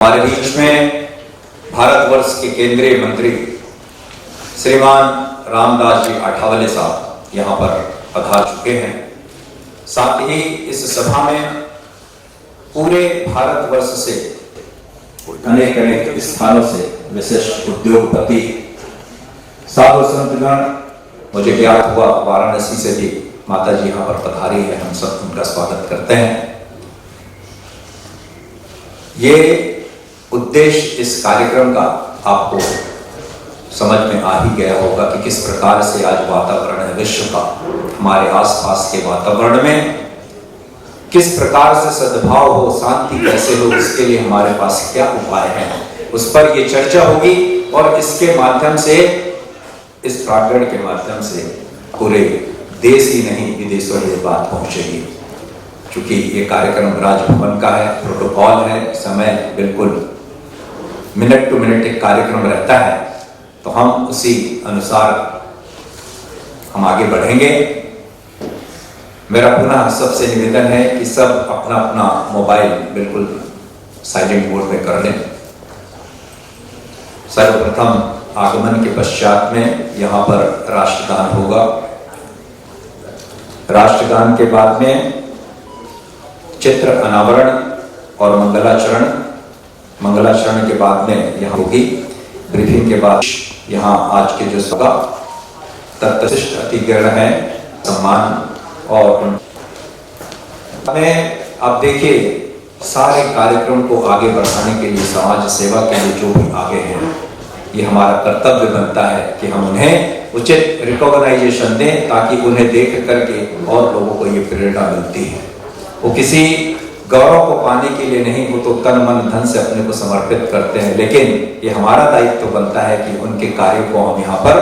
हमारे बीच में भारतवर्ष के केंद्रीय मंत्री श्रीमान रामदास जी आठवले साहब यहाँ पर पधार चुके हैं। साथ ही इस सभा में पूरे भारतवर्ष से अनेक अनेक स्थानों से विशिष्ट उद्योगपति, साधु संतगण, मुझे ज्ञात हुआ वाराणसी से भी माता जी यहाँ पर पधारी है। हम सब उनका स्वागत करते हैं। ये उद्देश्य इस कार्यक्रम का आपको समझ में आ ही गया होगा कि किस प्रकार से आज वातावरण है विश्व का, हमारे आसपास के वातावरण में किस प्रकार से सद्भाव हो, शांति कैसे हो, इसके लिए हमारे पास क्या उपाय हैं, उस पर ये चर्चा होगी। और इसके माध्यम से, इस प्रांगण के माध्यम से पूरे देश ही नहीं विदेशों में बात पहुंचेगी। क्योंकि ये कार्यक्रम राजभवन का है, प्रोटोकॉल है, समय बिल्कुल मिनट टू मिनट एक कार्यक्रम रहता है, तो हम उसी अनुसार हम आगे बढ़ेंगे। मेरा पुनः सबसे निवेदन है कि सब अपना अपना मोबाइल बिल्कुल साइलेंट मोड में कर लें। सर्वप्रथम आगमन के पश्चात में यहाँ पर राष्ट्रगान होगा। राष्ट्रगान के बाद में चित्र अनावरण और मंगलाचरण, मंगलाचरण के बाद में यहाँ होगी ब्रीफिंग। के बाद यहाँ आज के जो सभा तत्विशिष्ट अतिथिगण है सम्मान। और आप देखिए, सारे कार्यक्रम को आगे बढ़ाने के लिए, समाज सेवा के लिए जो भी आगे हैं, ये हमारा कर्तव्य बनता है कि हम उन्हें उचित रिकॉग्नाइजेशन दें, ताकि उन्हें देख करके और लोगों को ये प्रेरणा मिलती है। वो किसी गौरव को पाने के लिए नहीं, वो तो तन मन धन से अपने को समर्पित करते हैं, लेकिन ये हमारा दायित्व बनता है कि उनके कार्यों को हम यहाँ पर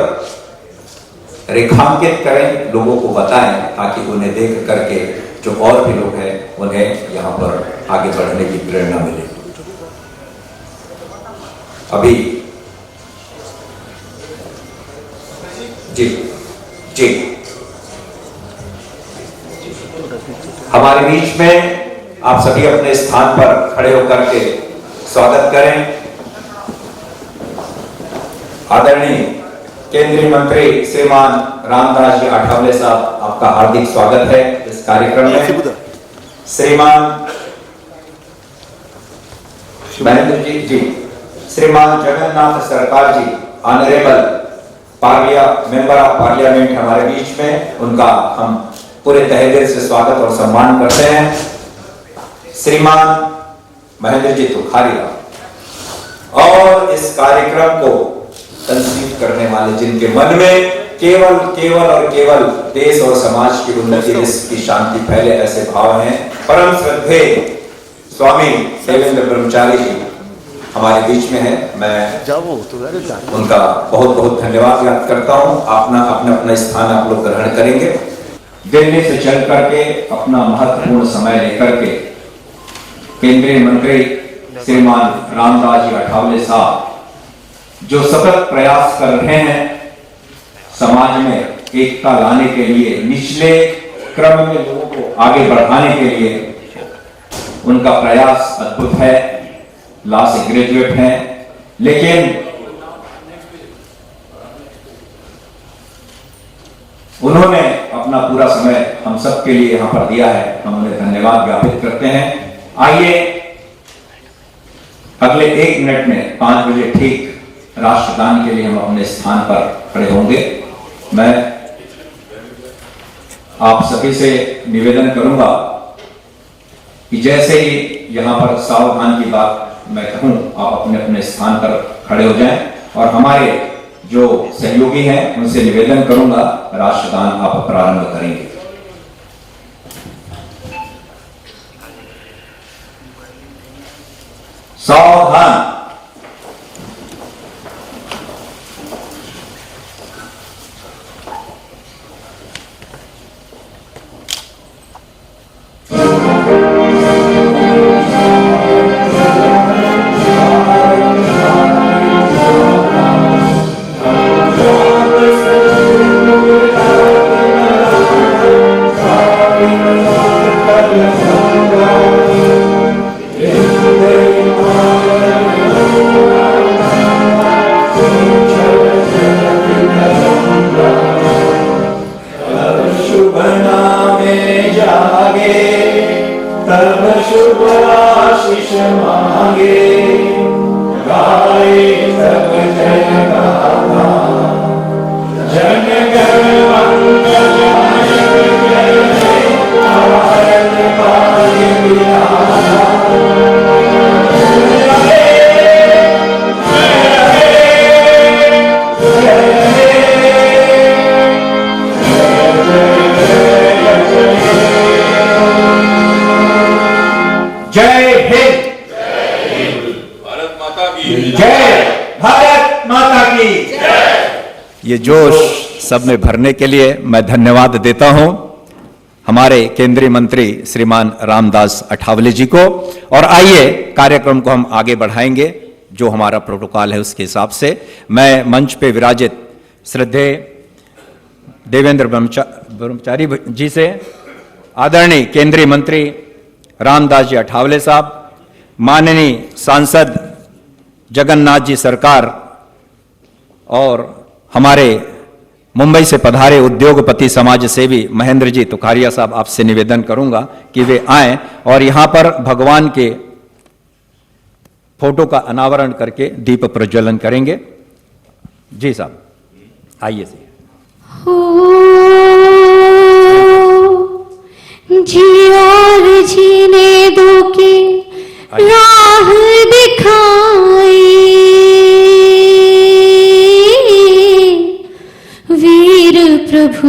रेखांकित करें, लोगों को बताएं, ताकि उन्हें देख करके जो और भी लोग हैं उन्हें यहाँ पर आगे बढ़ने की प्रेरणा मिले। अभी जी जी हमारे बीच में आप सभी अपने स्थान पर खड़े होकर के स्वागत करें। आदरणीय केंद्रीय मंत्री श्रीमान रामदास जी आठवले साहब, आपका हार्दिक स्वागत है इस कार्यक्रम में। श्रीमान महेंद्र जी, श्रीमान जगन्नाथ सरकार जी, ऑनरेबल मेंबर ऑफ पार्लियामेंट हमारे बीच में, उनका हम पूरे तहे दिल से स्वागत और सम्मान करते हैं। श्रीमान महेंद्र जी तुखारिया, और इस कार्यक्रम को कंसीव करने वाले, जिनके मन में केवल देश और समाज की उन्नति, देश की शांति फैले, ऐसे भाव हैं, परम श्रद्धेय स्वामी देवेंद्र ब्रह्मचारी जी हमारे बीच में है। मैं उनका बहुत बहुत धन्यवाद व्यक्त करता हूँ। अपना स्थान आप लोग ग्रहण करेंगे। दिल्ली से चल करके अपना महत्वपूर्ण समय लेकर के केंद्रीय मंत्री श्रीमान रामदास जी आठवले साहब जो सतत प्रयास कर रहे हैं समाज में एकता लाने के लिए, निचले क्रम में लोगों को आगे बढ़ाने के लिए, उनका प्रयास अद्भुत है। लॉ से ग्रेजुएट हैं, लेकिन उन्होंने अपना पूरा समय हम सब के लिए यहां पर दिया है। हम उन्हें धन्यवाद ज्ञापित करते हैं। आइए अगले 1 मिनट में 5 बजे ठीक राष्ट्रगान के लिए हम अपने स्थान पर खड़े होंगे। मैं आप सभी से निवेदन करूंगा कि जैसे ही यहां पर सावधान की बात मैं कहूं, आप अपने अपने स्थान पर खड़े हो जाएं, और हमारे जो सहयोगी हैं उनसे निवेदन करूंगा, राष्ट्रगान आप प्रारंभ करेंगे। सावधान। In the name of गाएंगे गाए सब जय गाथा जन गण मंगल भारत पाए विधाता जय हिंद भारत माता की जय भारत माता की जय। ये जोश सब में भरने के लिए मैं धन्यवाद देता हूं हमारे केंद्रीय मंत्री श्रीमान रामदास अठावले जी को। और आइए कार्यक्रम को हम आगे बढ़ाएंगे जो हमारा प्रोटोकॉल है उसके हिसाब से। मैं मंच पे विराजित श्रद्धेय देवेंद्र ब्रह्मचारी जी से आदरणीय केंद्रीय मंत्री रामदास जी अठावले साहब, माननीय सांसद जगन्नाथ जी सरकार और हमारे मुंबई से पधारे उद्योगपति समाज सेवी महेंद्र जी तुकारिया साहब, आपसे निवेदन करूंगा कि वे आएं और यहां पर भगवान के फोटो का अनावरण करके दीप प्रज्वलन करेंगे। जी साहब आइए जी। जी और जीने दो के राह दिखाई, वीर प्रभु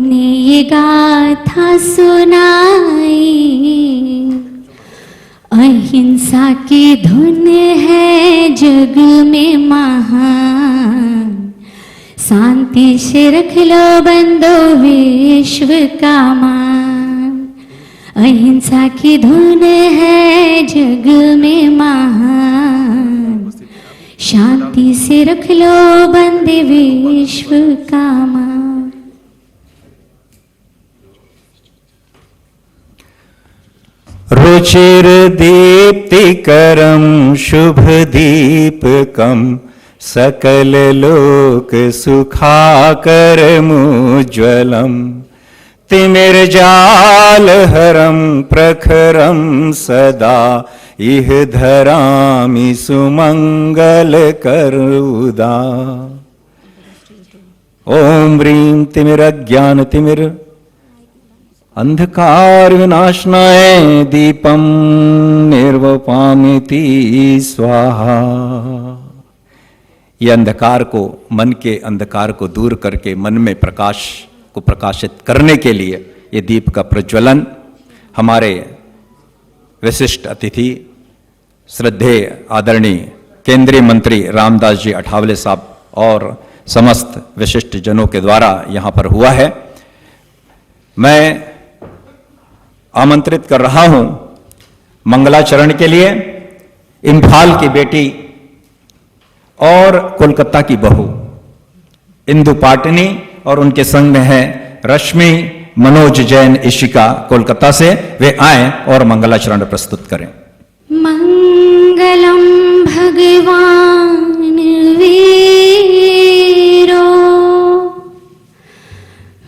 ने ये गाथा सुनाई। अहिंसा की धुन है जग में महान, शांति से रख लो बंदो विश्व का मान। अहिंसा की धुन है जग में महान, शांति से रख लो बंदे विश्व का मान। रुचिर दीप्तिकरं शुभ दीपकं सकल लोक सुखाकरमुज्ज्वलम् तिमिर्जालहरं प्रखरं सदा इह धरामि सुमंगलकरुदा। ओम ह्रीं तिमिरज्ञानतिमिर अंधकार विनाशनाय दीपं निर्वपामिति स्वाहा। ये अंधकार को, मन के अंधकार को दूर करके मन में प्रकाश को प्रकाशित करने के लिए ये दीप का प्रज्वलन हमारे विशिष्ट अतिथि श्रद्धेय आदरणीय केंद्रीय मंत्री रामदास जी अठावले साहब और समस्त विशिष्ट जनों के द्वारा यहाँ पर हुआ है। मैं आमंत्रित कर रहा हूं मंगलाचरण के लिए इम्फाल की बेटी और कोलकाता की बहू इंदु पाटनी और उनके संग में है रश्मि मनोज जैन इशिका कोलकाता से। वे आए और मंगलाचरण प्रस्तुत करें। मंगलम भगवान वीरो,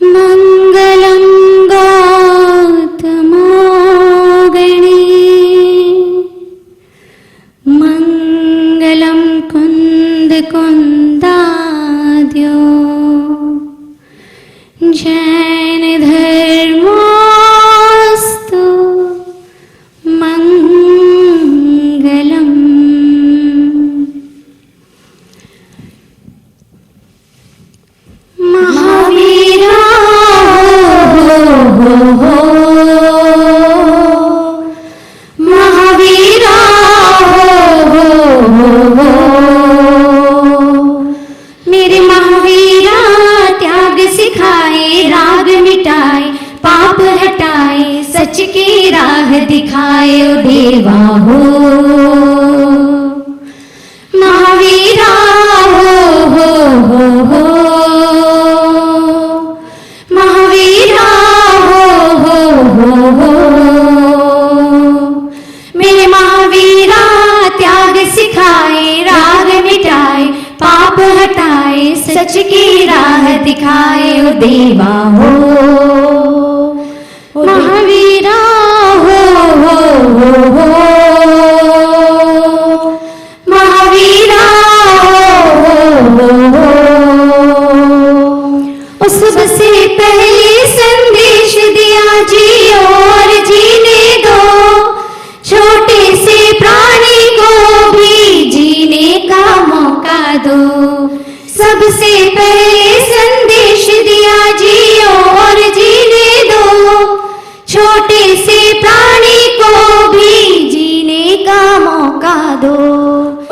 मंगलम गौतमो गणी, मंगलम कुंद कुंदाद्यो, जैन धर्मोस्तु मंगलम। महावीरा हो महावीरा हो मेरे महावीरा, त्याग सिखाए राग मिटाए पाप हटाए सच की राह दिखाए ओ देवा हो। महावीरा हो महावीरा हो मेरे महावीरा, त्याग सिखाए राग मिटाए पाप हटाए सच की राह दिखाए ओ देवा हो। महावीरा हो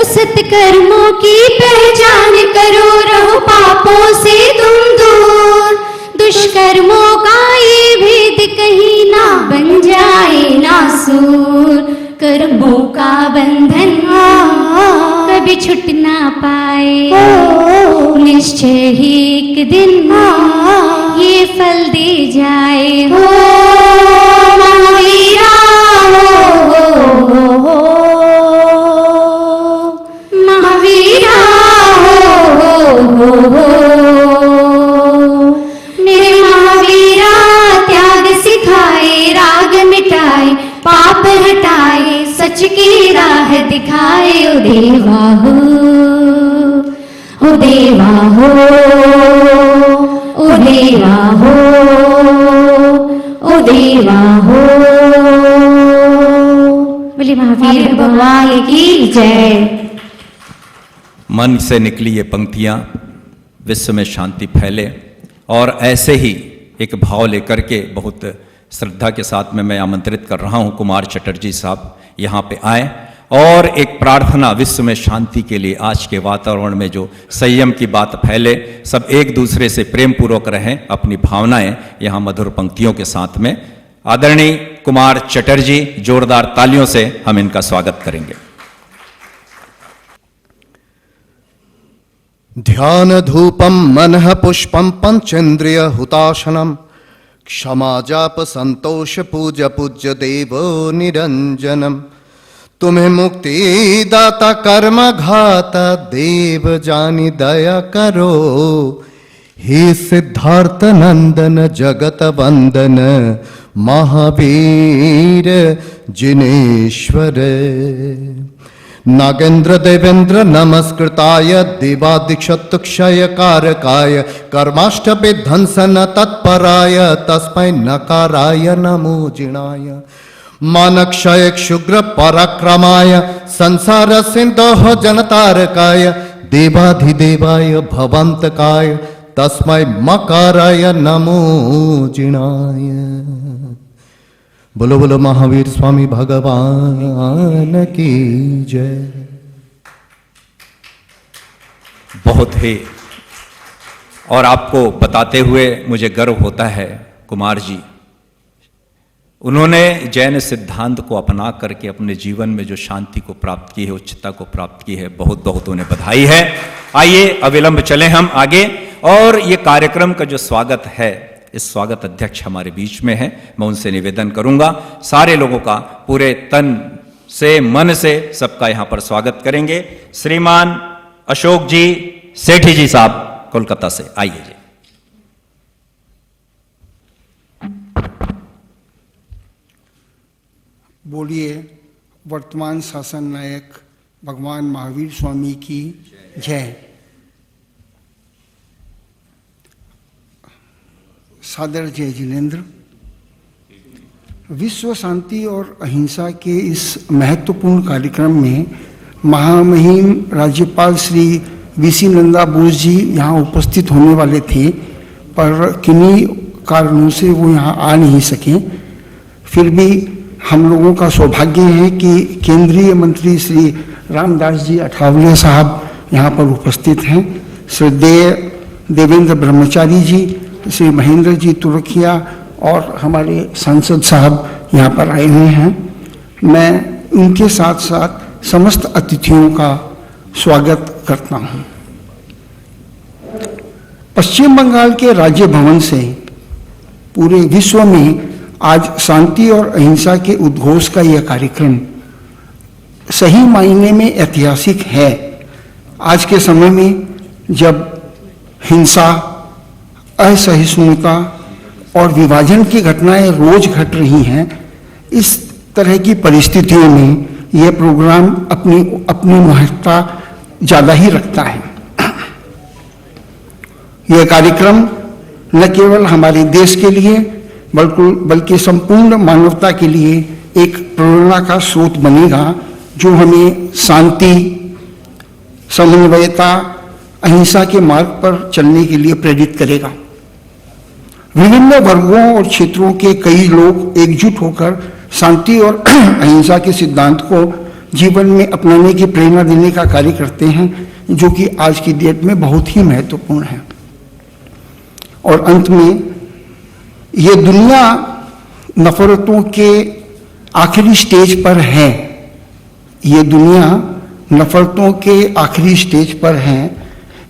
उस सत्कर्मों की पहचान करो, रहो पापों से तुम दूर। दुष्कर्मों का ये भेद कहीं ना बन जाए नासूर। कर्मों का बंधन कभी छूट ना पाए, निश्चय ही एक दिन ये फल दे जाए। हो महावीरा हो, महावीरा हो, मेरे महावीरा त्याग सिखाए, राग मिटाए, पाप हटाए, सच की राह दिखाए। ओ देवा हो, ओ देवा हो, ओ देवा हो, ओ देवा हो। बोले महावीर भगवान की जय। मन से निकली ये पंक्तियां विश्व में शांति फैले, और ऐसे ही एक भाव लेकर के बहुत श्रद्धा के साथ में मैं आमंत्रित कर रहा हूं कुमार चटर्जी साहब यहाँ पे आए, और एक प्रार्थना विश्व में शांति के लिए, आज के वातावरण में जो संयम की बात फैले, सब एक दूसरे से प्रेम पूर्वक रहें, अपनी भावनाएं यहाँ मधुर पंक्तियों के साथ में। आदरणीय कुमार चटर्जी, जोरदार तालियों से हम इनका स्वागत करेंगे। ध्यान धूपम मनः पुष्पम पंचेन्द्रिय हुताशनम, क्षमा जाप संतोष पूज पूज्य देव निरंजनम। तुम्हें मुक्ति दाता कर्म घाता देव जानी दया करो, हे सिद्धार्थ नंदन जगत वंदन महावीर जिनेश्वर। नागेंद्र देवेंद्र नमस्कृताय देवादिक्षत्क्षय कारकाय, कर्माष्टभि ध्वंसन तत्पराय, तस्मै नकाराय नमो जिनाय। मानक्षय क्षुग्र पराक्रमाय, संसार सिंधो जनतारकाय, देवाधिदेवाय भवंतकाय, तस्मै मकाराय नमो जिनाय। बोलो बोलो महावीर स्वामी भगवान की जय। बहुत ही, और आपको बताते हुए मुझे गर्व होता है, कुमार जी उन्होंने जैन सिद्धांत को अपना करके अपने जीवन में जो शांति को प्राप्त की है, उच्चता को प्राप्त की है, बहुत बहुत उन्हें बधाई है। आइए अविलंब चलें हम आगे, और ये कार्यक्रम का जो स्वागत है, इस स्वागत अध्यक्ष हमारे बीच में है, मैं उनसे निवेदन करूंगा सारे लोगों का पूरे तन से मन से सबका यहां पर स्वागत करेंगे। श्रीमान अशोक जी सेठी जी साहब कोलकाता से, आइए जी। बोलिए वर्तमान शासन नायक भगवान महावीर स्वामी की जय। सादर जय जिनेन्द्र। विश्व शांति और अहिंसा के इस महत्वपूर्ण कार्यक्रम में महामहिम राज्यपाल श्री वीसी नंदा बोस जी यहाँ उपस्थित होने वाले थे, पर किन्हीं कारणों से वो यहाँ आ नहीं सके। फिर भी हम लोगों का सौभाग्य है कि केंद्रीय मंत्री श्री रामदास जी अठावले साहब यहाँ पर उपस्थित हैं। श्रद्धेय देवेंद्र ब्रह्मचारी जी, श्री महेंद्र जी तुर्किया और हमारे सांसद साहब यहाँ पर आए हुए हैं। मैं उनके साथ साथ समस्त अतिथियों का स्वागत करता हूँ। पश्चिम बंगाल के राज्य भवन से पूरे विश्व में आज शांति और अहिंसा के उद्घोष का यह कार्यक्रम सही मायने में ऐतिहासिक है। आज के समय में जब हिंसा, असहिष्णुता और विभाजन की घटनाएं रोज घट रही हैं, इस तरह की परिस्थितियों में यह प्रोग्राम अपनी महत्ता ज़्यादा ही रखता है। यह कार्यक्रम न केवल हमारे देश के लिए बल्कि संपूर्ण मानवता के लिए एक प्रेरणा का स्रोत बनेगा, जो हमें शांति, समन्वयता, अहिंसा के मार्ग पर चलने के लिए प्रेरित करेगा। विभिन्न वर्गों और क्षेत्रों के कई लोग एकजुट होकर शांति और अहिंसा के सिद्धांत को जीवन में अपनाने की प्रेरणा देने का कार्य करते हैं, जो कि आज की डेट में बहुत ही महत्वपूर्ण है। और अंत में, ये दुनिया नफरतों के आखिरी स्टेज पर है। ये दुनिया नफरतों के आखिरी स्टेज पर है।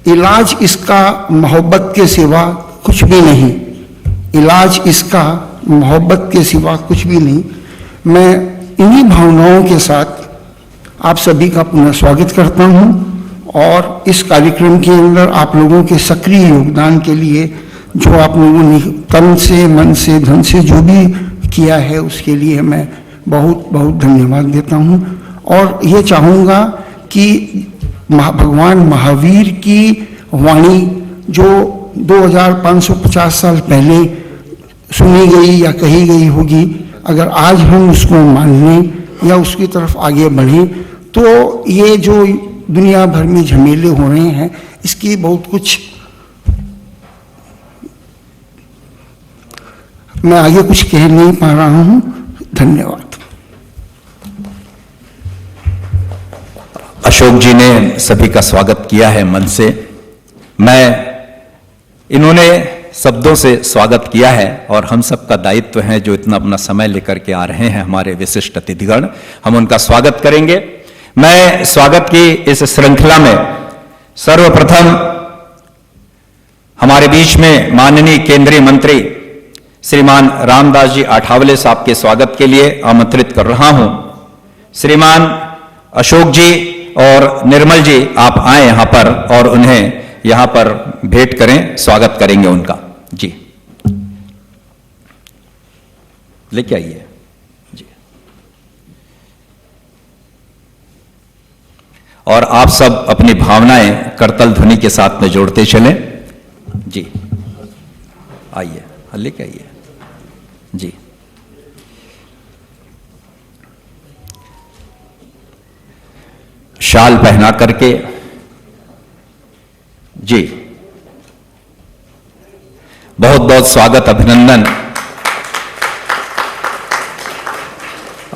इलाज इसका मोहब्बत के सिवा कुछ भी नहीं। इलाज इसका मोहब्बत के सिवा कुछ भी नहीं। मैं इन्हीं भावनाओं के साथ आप सभी का पुनः स्वागत करता हूं और इस कार्यक्रम के अंदर आप लोगों के सक्रिय योगदान के लिए, जो आप लोगों ने तन से, मन से, धन से जो भी किया है, उसके लिए मैं बहुत बहुत धन्यवाद देता हूं। और ये चाहूँगा कि भगवान महावीर की वाणी, जो 2550 साल पहले सुनी गई या कही गई होगी, अगर आज हम उसको मान लें या उसकी तरफ आगे बढ़ें, तो ये जो दुनिया भर में झमेले हो रहे हैं, इसकी बहुत कुछ मैं आगे कुछ कह नहीं पा रहा हूं। धन्यवाद। अशोक जी ने सभी का स्वागत किया है मन से। मैं इन्होंने शब्दों से स्वागत किया है और हम सब का दायित्व है, जो इतना अपना समय लेकर के आ रहे हैं हमारे विशिष्ट अतिथिगण, हम उनका स्वागत करेंगे। मैं स्वागत की इस श्रृंखला में सर्वप्रथम हमारे बीच में माननीय केंद्रीय मंत्री श्रीमान रामदास जी आठावले साहब के स्वागत के लिए आमंत्रित कर रहा हूं। श्रीमान अशोक जी और निर्मल जी, आप आए यहां पर और उन्हें यहां पर भेंट करें, स्वागत करेंगे उनका। जी, लेके आइए जी। और आप सब अपनी भावनाएं करतल ध्वनि के साथ में जोड़ते चलें। जी, आइए, लेके आइए जी। शाल पहना करके जी, बहुत बहुत स्वागत, अभिनंदन।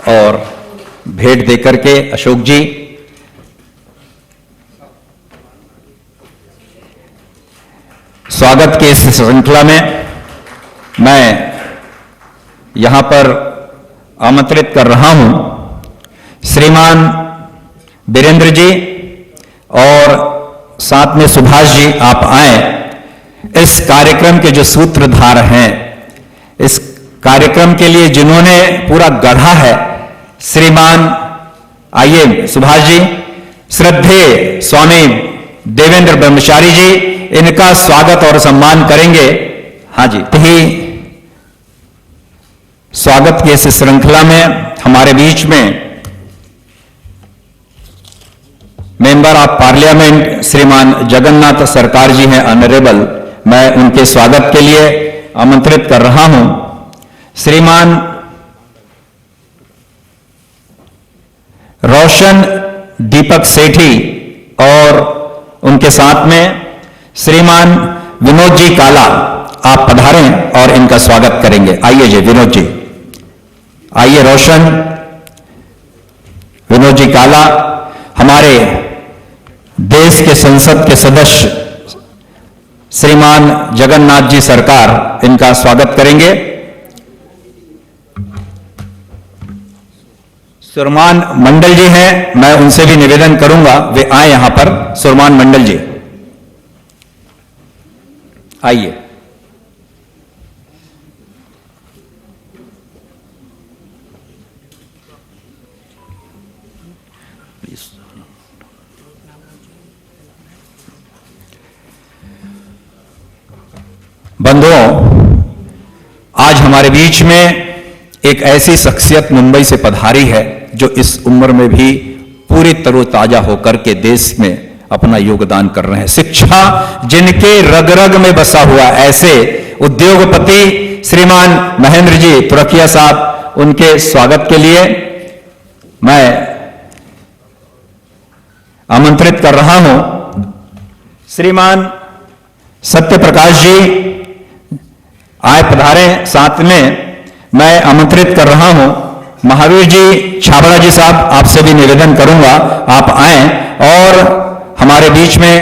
और भेंट देकर के अशोक जी, स्वागत के इस श्रृंखला में मैं यहां पर आमंत्रित कर रहा हूं श्रीमान वीरेंद्र जी और साथ में सुभाष जी, आप आए। इस कार्यक्रम के जो सूत्रधार हैं, इस कार्यक्रम के लिए जिन्होंने पूरा गढ़ा है, श्रीमान, आइए सुभाष जी, श्रद्धेय स्वामी देवेंद्र ब्रह्मचारी जी, इनका स्वागत और सम्मान करेंगे। हाँ जी, ही स्वागत की इस श्रृंखला में हमारे बीच में मेंबर ऑफ पार्लियामेंट श्रीमान जगन्नाथ सरकार जी हैं, ऑनरेबल। मैं उनके स्वागत के लिए आमंत्रित कर रहा हूं श्रीमान रोशन दीपक सेठी और उनके साथ में श्रीमान विनोद जी काला। आप पधारें और इनका स्वागत करेंगे। आइए जी विनोद जी, आइए। रोशन, विनोद जी काला हमारे देश के संसद के सदस्य श्रीमान जगन्नाथ जी सरकार, इनका स्वागत करेंगे। सुरमान मंडल जी हैं, मैं उनसे भी निवेदन करूंगा वे आए यहां पर। सुरमान मंडल जी आइए। बंधुओं, आज हमारे बीच में एक ऐसी शख्सियत मुंबई से पधारी है जो इस उम्र में भी पूरी तरोताजा होकर के देश में अपना योगदान कर रहे हैं। शिक्षा जिनके रग रग में बसा हुआ, ऐसे उद्योगपति श्रीमान महेंद्र जी तुरकिया साहब, उनके स्वागत के लिए मैं आमंत्रित कर रहा हूं श्रीमान सत्य प्रकाश जी, आए पधारे। साथ में मैं आमंत्रित कर रहा हूं महावीर जी छाबड़ा जी साहब, आपसे भी निवेदन करूंगा आप आएं और हमारे बीच में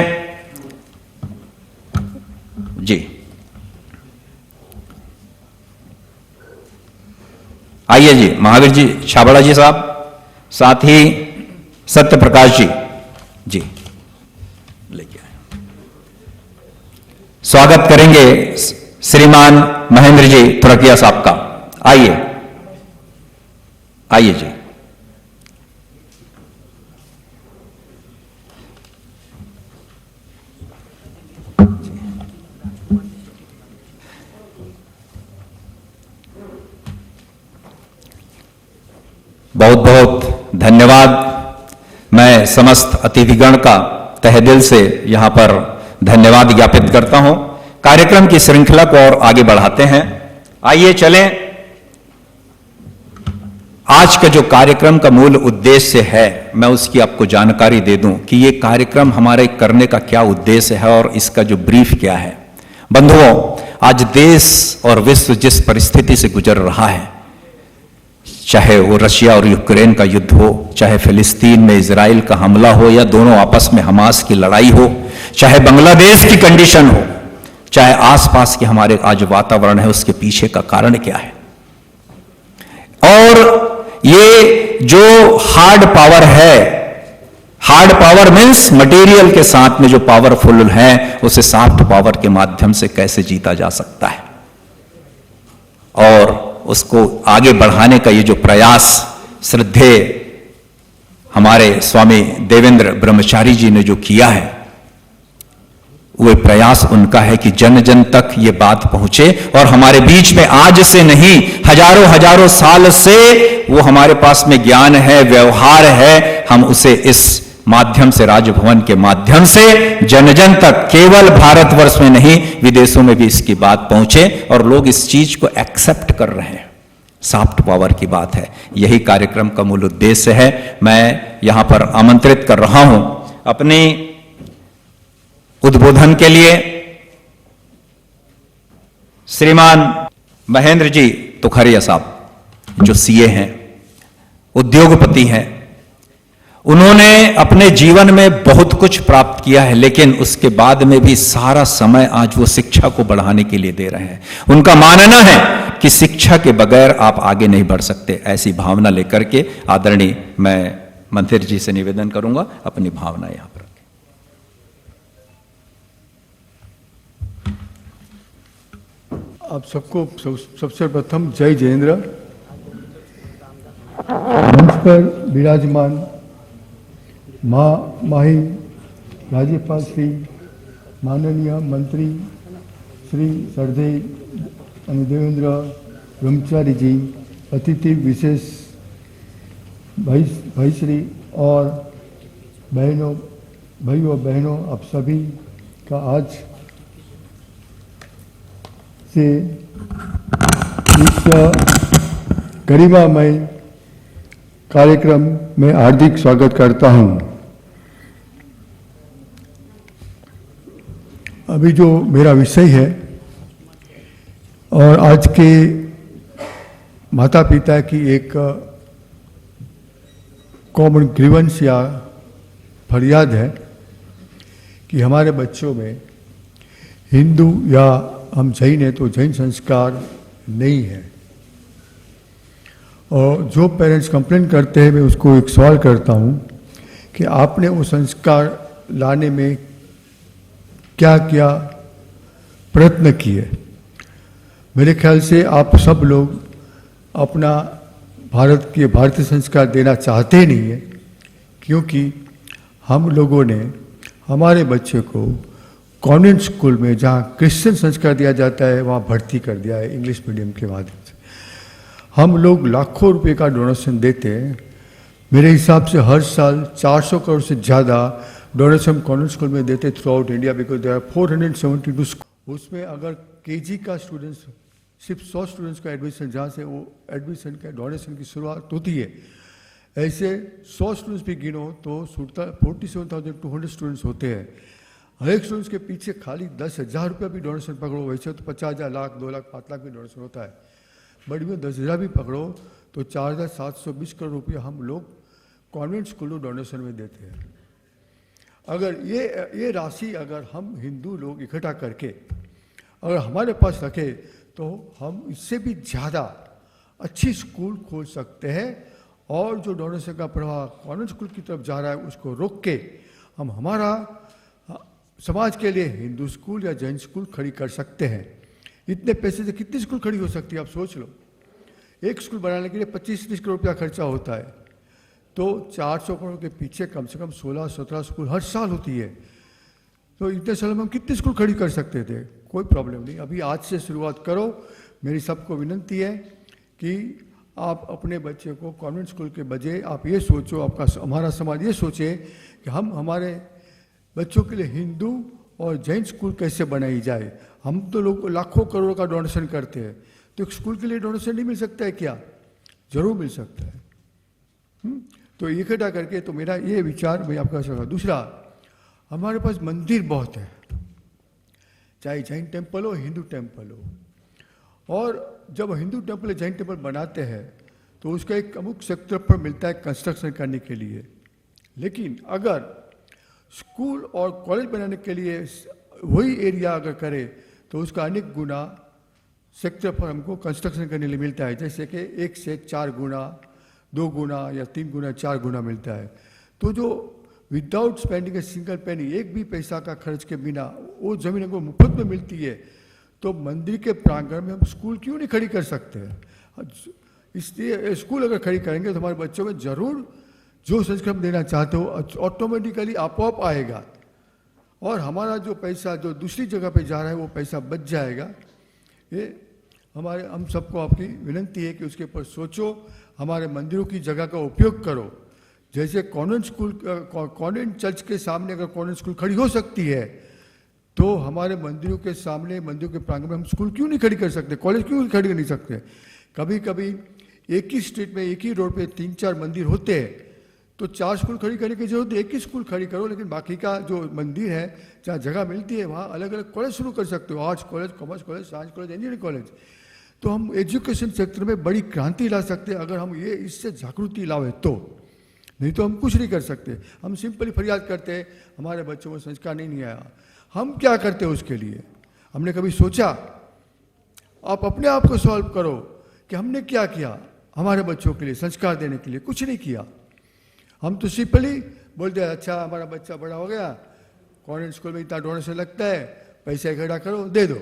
जी आइए जी, महावीर जी छाबड़ा जी साहब, साथ ही सत्य प्रकाश जी जी लेके आए। स्वागत करेंगे श्रीमान महेंद्र जी तुरकिया साहब का। आइए आइए जी। बहुत बहुत धन्यवाद। मैं समस्त अतिथिगण का तहे दिल से यहां पर धन्यवाद ज्ञापित करता हूं। कार्यक्रम की श्रृंखला को और आगे बढ़ाते हैं। आइए चलें। आज का जो कार्यक्रम का मूल उद्देश्य है, मैं उसकी आपको जानकारी दे दूं कि ये कार्यक्रम हमारे करने का क्या उद्देश्य है और इसका जो ब्रीफ क्या है। बंधुओं, आज देश और विश्व जिस परिस्थिति से गुजर रहा है, चाहे वो रशिया और यूक्रेन का युद्ध हो, चाहे फिलिस्तीन में इजराइल का हमला हो, या दोनों आपस में हमास की लड़ाई हो, चाहे बांग्लादेश की कंडीशन हो, चाहे आसपास के हमारे आज वातावरण है, उसके पीछे का कारण क्या है। और ये जो हार्ड पावर है, हार्ड पावर मीन्स मटेरियल के साथ में जो पावरफुल है, उसे सॉफ्ट पावर के माध्यम से कैसे जीता जा सकता है, और उसको आगे बढ़ाने का ये जो प्रयास श्रद्धेय हमारे स्वामी देवेंद्र ब्रह्मचारी जी ने जो किया है, वो प्रयास उनका है कि जन जन तक ये बात पहुंचे। और हमारे बीच में आज से नहीं, हजारों हजारों साल से वो हमारे पास में ज्ञान है, व्यवहार है, हम उसे इस माध्यम से, राजभवन के माध्यम से जन जन तक, केवल भारतवर्ष में नहीं विदेशों में भी इसकी बात पहुंचे और लोग इस चीज को एक्सेप्ट कर रहे हैं। सॉफ्ट पावर की बात है, यही कार्यक्रम का मूल उद्देश्य है। मैं यहां पर आमंत्रित कर रहा हूं अपने उद्बोधन के लिए श्रीमान महेंद्र जी तुखरिया साहब, जो सीए हैं, उद्योगपति हैं। उन्होंने अपने जीवन में बहुत कुछ प्राप्त किया है, लेकिन उसके बाद में भी सारा समय आज वो शिक्षा को बढ़ाने के लिए दे रहे हैं। उनका मानना है कि शिक्षा के बगैर आप आगे नहीं बढ़ सकते। ऐसी भावना लेकर के आदरणीय मैं मंत्री जी से निवेदन करूंगा अपनी भावना यहां पर। आप सबको सबसे प्रथम जय जयेंद्र। मंच पर विराजमान माही राज्यपाल श्री माननीय मंत्री श्री श्रद्धेय देवेंद्र ब्रह्मचारी जी, अतिथि विशेष भाई श्री और भाइयों बहनों, आप सभी का आज से इस गरिमामय कार्यक्रम में हार्दिक स्वागत करता हूं। अभी जो मेरा विषय है और आज के माता पिता की एक कॉमन ग्रीवेंस या फरियाद है कि हमारे बच्चों में हिंदू या हम जैन हैं तो जैन संस्कार नहीं है। और जो पेरेंट्स कंप्लेन करते हैं, मैं उसको एक सवाल करता हूं कि आपने वो संस्कार लाने में क्या क्या प्रयत्न किए। मेरे ख्याल से आप सब लोग अपना भारतीय संस्कार देना चाहते नहीं है, क्योंकि हम लोगों ने हमारे बच्चे को कॉन्वेंट स्कूल में जहाँ क्रिश्चियन संस्कार दिया जाता है वहाँ भर्ती कर दिया है इंग्लिश मीडियम के माध्यम से। हम लोग लाखों रुपए का डोनेशन देते हैं। मेरे हिसाब से हर साल 400 करोड़ से ज़्यादा डोनेशन कॉन्वेंट स्कूल में देते throughout India, because there are 472 school. उसमें अगर केजी का स्टूडेंट्स सिर्फ 100 स्टूडेंट्स का एडमिशन, जहाँ से वो एडमिशन का डोनेशन की शुरुआत होती है, ऐसे 100 स्टूडेंट्स भी गिनो तो 47,200 स्टूडेंट्स होते हैं। हर एक स्टूडेंट्स के पीछे खाली 10,000 रुपये भी डोनेशन पकड़ो, वैसे तो 50,000, लाख, 2 लाख, 5 लाख भी डोनेशन होता है, बट में 10,000 भी पकड़ो तो 4,720 करोड़ रुपये हम लोग कॉन्वेंट स्कूलों डोनेशन में देते हैं। अगर ये राशि अगर हम हिंदू लोग इकट्ठा करके अगर हमारे पास रखे तो हम इससे भी ज़्यादा अच्छी स्कूल खोल सकते हैं और जो डोनेशन का प्रवाह कॉन्वेंट स्कूल की तरफ जा रहा है उसको रोक के हम हमारा समाज के लिए हिंदू स्कूल या जैन स्कूल खड़ी कर सकते हैं। इतने पैसे से कितनी स्कूल खड़ी हो सकती है आप सोच लो। एक स्कूल बनाने के लिए 25-30 करोड़ रुपया खर्चा होता है, तो 400 करोड़ के पीछे कम से कम 16-17 स्कूल हर साल होती है। तो इतने सालों में हम कितनी स्कूल खड़ी कर सकते थे? कोई प्रॉब्लम नहीं। अभी आज से शुरुआत करो। मेरी सबको विनंती है कि आप अपने बच्चे को कॉन्वेंट स्कूल के बजाय आप ये सोचो, आपका हमारा समाज ये सोचे कि हम हमारे बच्चों के लिए हिंदू और जैन स्कूल कैसे बनाई जाए। हम तो लोग लाखों करोड़ों का डोनेशन करते हैं, तो एक स्कूल के लिए डोनेशन नहीं मिल सकता है क्या? जरूर मिल सकता है। तो इकट्ठा करके, तो मेरा ये विचार मैं आपका सकता। दूसरा, हमारे पास मंदिर बहुत है, चाहे जैन टेम्पल हो हिंदू टेम्पल हो, और जब हिंदू टेम्पल या जैन टेम्पल बनाते हैं तो उसका एक अमुक सेक्टर पर मिलता है कंस्ट्रक्शन करने के लिए। लेकिन अगर स्कूल और कॉलेज बनाने के लिए वही एरिया अगर करे तो उसका अनेक गुना सेक्टर पर हमको कंस्ट्रक्शन करने के लिए मिलता है। जैसे कि 1 से 4 गुना, 2 गुना या 3 गुना, 4 गुना मिलता है। तो जो without spending a single penny, एक भी पैसा का खर्च के बिना वो ज़मीन हमको मुफ्त में मिलती है, तो मंदिर के प्रांगण में हम स्कूल क्यों नहीं खड़ी कर सकते हैं? इसलिए स्कूल अगर खड़ी करेंगे तो हमारे बच्चों में ज़रूर जो संस्कार हम देना चाहते हो ऑटोमेटिकली आपो आप आएगा, और हमारा जो पैसा जो दूसरी जगह पे जा रहा है वो पैसा बच जाएगा। ये हम सबको आपकी विनंती है कि उसके ऊपर सोचो, हमारे मंदिरों की जगह का उपयोग करो। जैसे कॉन्वेंट स्कूल, कॉन्वेंट चर्च के सामने अगर कॉन्वेंट स्कूल खड़ी हो सकती है, तो हमारे मंदिरों के सामने, मंदिरों के प्रांगण में हम स्कूल क्यों नहीं खड़ी कर सकते? कॉलेज क्यों खड़ी कर नहीं सकते? कभी कभी एक ही स्ट्रीट में, एक ही रोड पे 3-4 मंदिर होते हैं, तो 4 स्कूल खड़ी करने की जरूरत है। एक ही स्कूल खड़ी करो, लेकिन बाकी का जो मंदिर है, जहाँ जगह मिलती है, वहाँ अलग अलग कॉलेज शुरू कर सकते हो। Arts college, commerce college, science college, engineering college. तो हम एजुकेशन सेक्टर में बड़ी क्रांति ला सकते हैं अगर हम ये इससे जागृति लावे तो। नहीं तो हम कुछ नहीं कर सकते। हम सिंपली फरियाद करते हैं हमारे बच्चों में संस्कार नहीं आया। हम क्या करते हैं उसके लिए? हमने कभी सोचा? आप अपने आप को सॉल्व करो कि हमने क्या किया हमारे बच्चों के लिए संस्कार देने के लिए। कुछ नहीं किया। हम तो सिंपली बोलते हैं अच्छा हमारा बच्चा बड़ा हो गया, कॉन्वेंट स्कूल में इतना डोनेशन लगता है, पैसा इकट्ठा करो दे दो।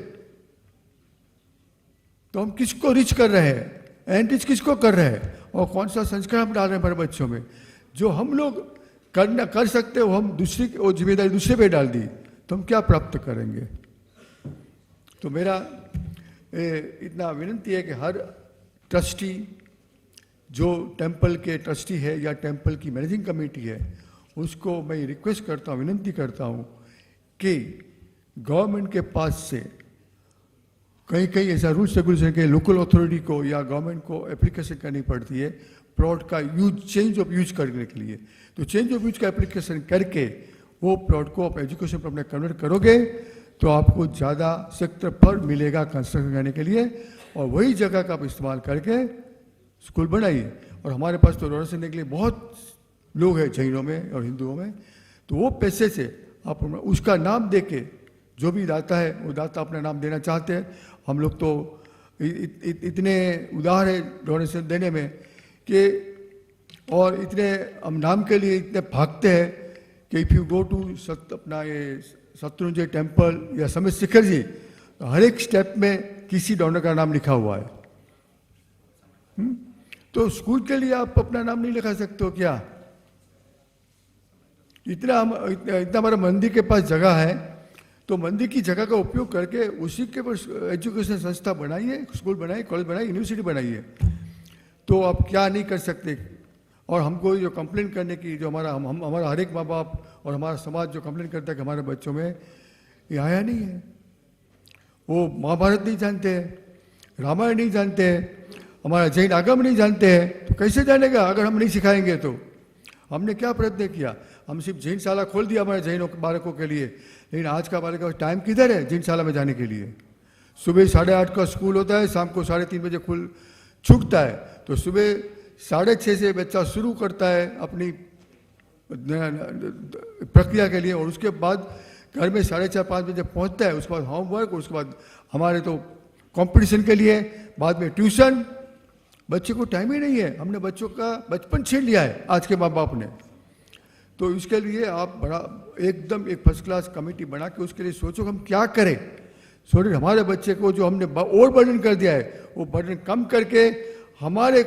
तो हम किसको रिच कर रहे हैं? एनरिच किसको कर रहे हैं? और कौन सा संस्कार हम डाल रहे हैं हमारे बच्चों में? जो हम लोग कर सकते हो, हम दूसरी वो जिम्मेदारी दूसरे पे डाल दी, तो हम क्या प्राप्त करेंगे? तो मेरा इतना विनंती है कि हर ट्रस्टी, जो टेंपल के ट्रस्टी है या टेंपल की मैनेजिंग कमेटी है, उसको मैं रिक्वेस्ट करता हूँ, विनंती करता हूँ कि गवर्नमेंट के पास से कहीं कहीं ऐसा रूल्स रेगुलेशन के लोकल अथॉरिटी को या गवर्नमेंट को एप्लीकेशन करनी पड़ती है प्लॉट का यूज, चेंज ऑफ यूज करने के लिए। तो चेंज ऑफ यूज का एप्लीकेशन करके वो प्लॉट को आप एजुकेशन पर अपने कन्वर्ट करोगे तो आपको ज़्यादा सेक्टर पर मिलेगा कंस्ट्रक्शन करने के लिए, और वही जगह का आप इस्तेमाल करके स्कूल बनाइए। और हमारे पास तो डोनेशन देने के लिए बहुत लोग हैं जैनों में और हिंदुओं में, तो वो पैसे से आप उसका नाम दे के, जो भी दाता है वो दाता अपना नाम देना चाहते हैं। हम लोग तो इतने उदार है डोनेशन देने में कि, और इतने हम नाम के लिए इतने भागते हैं कि इफ़ यू गो टू अपना ये शत्रुंजय टेम्पल या समित शिखर जी, तो हर एक स्टेप में किसी डोनर का नाम लिखा हुआ है। तो स्कूल के लिए आप अपना नाम नहीं लिखा सकते हो क्या? इतना हमारा मंदिर के पास जगह है, तो मंदिर की जगह का उपयोग करके उसी के पर एजुकेशन संस्था बनाइए, स्कूल बनाइए, कॉलेज बनाइए, यूनिवर्सिटी बनाइए। तो आप क्या नहीं कर सकते? और हमको जो कंप्लेन करने की, जो हमारा हर एक माँ बाप और हमारा समाज जो कंप्लेन करता है कि हमारे बच्चों में ये आया नहीं है, वो महाभारत नहीं जानते हैं, रामायण नहीं जानते हैं, हमारा जैन आगम नहीं जानते हैं, तो कैसे जानेगा अगर हम नहीं सिखाएंगे? तो हमने क्या प्रयत्न किया? हम सिर्फ जैन शाला खोल दिया हमारे जैन बालकों के लिए, लेकिन आज का बालक का टाइम किधर है जैन शाला में जाने के लिए? सुबह 8:30 का स्कूल होता है, शाम को 3:30 बजे छूटता है तो सुबह 6:30 से बच्चा शुरू करता है अपनी प्रक्रिया के लिए, और उसके बाद घर में 4:30-5 बजे पहुंचता है। उसके बाद होमवर्क, उसके बाद हमारे तो कंपटीशन के लिए, बाद में ट्यूशन। बच्चे को टाइम ही नहीं है। हमने बच्चों का बचपन छीन लिया है आज के माँ बाप ने। तो इसके लिए आप बड़ा एकदम एक फर्स्ट क्लास कमेटी बना के उसके लिए सोचो हम क्या करें, सो कि हमारे बच्चे को जो हमने और बर्डन कर दिया है वो बर्डन कम करके हमारे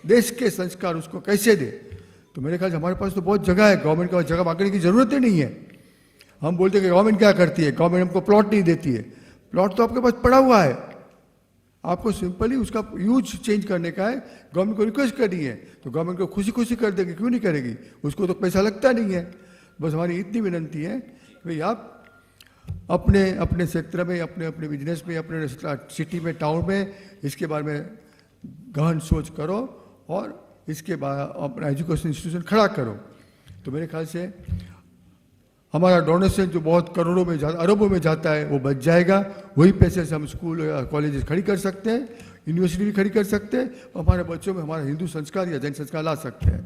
देश के संस्कार उसको कैसे दे। तो मेरे ख्याल से हमारे पास तो बहुत जगह है, गवर्नमेंट को जगह मांगने की ज़रूरत ही नहीं है। हम बोलते हैं कि गवर्नमेंट क्या करती है, गवर्नमेंट हमको प्लॉट नहीं देती है। प्लॉट तो आपके पास पड़ा हुआ है, आपको सिंपली उसका यूज चेंज करने का है। गवर्नमेंट को रिक्वेस्ट करनी है तो गवर्नमेंट को खुशी खुशी कर देगी, क्यों नहीं करेगी, उसको तो पैसा लगता नहीं है। बस हमारी इतनी विनंती है कि भाई आप अपने अपने सेक्टर में, अपने अपने बिजनेस में, अपने सिटी में, टाउन में इसके बारे में गहन सोच करो और इसके बाद अपना एजुकेशन इंस्टीट्यूशन खड़ा करो। तो मेरे ख्याल से हमारा डोनेशन जो बहुत करोड़ों में अरबों में जाता है वो बच जाएगा। वही पैसे से हम स्कूल या कॉलेजेस खड़ी कर सकते हैं, यूनिवर्सिटी भी खड़ी कर सकते हैं, और हमारे बच्चों में हमारा हिंदू संस्कार या जैन संस्कार ला सकते हैं।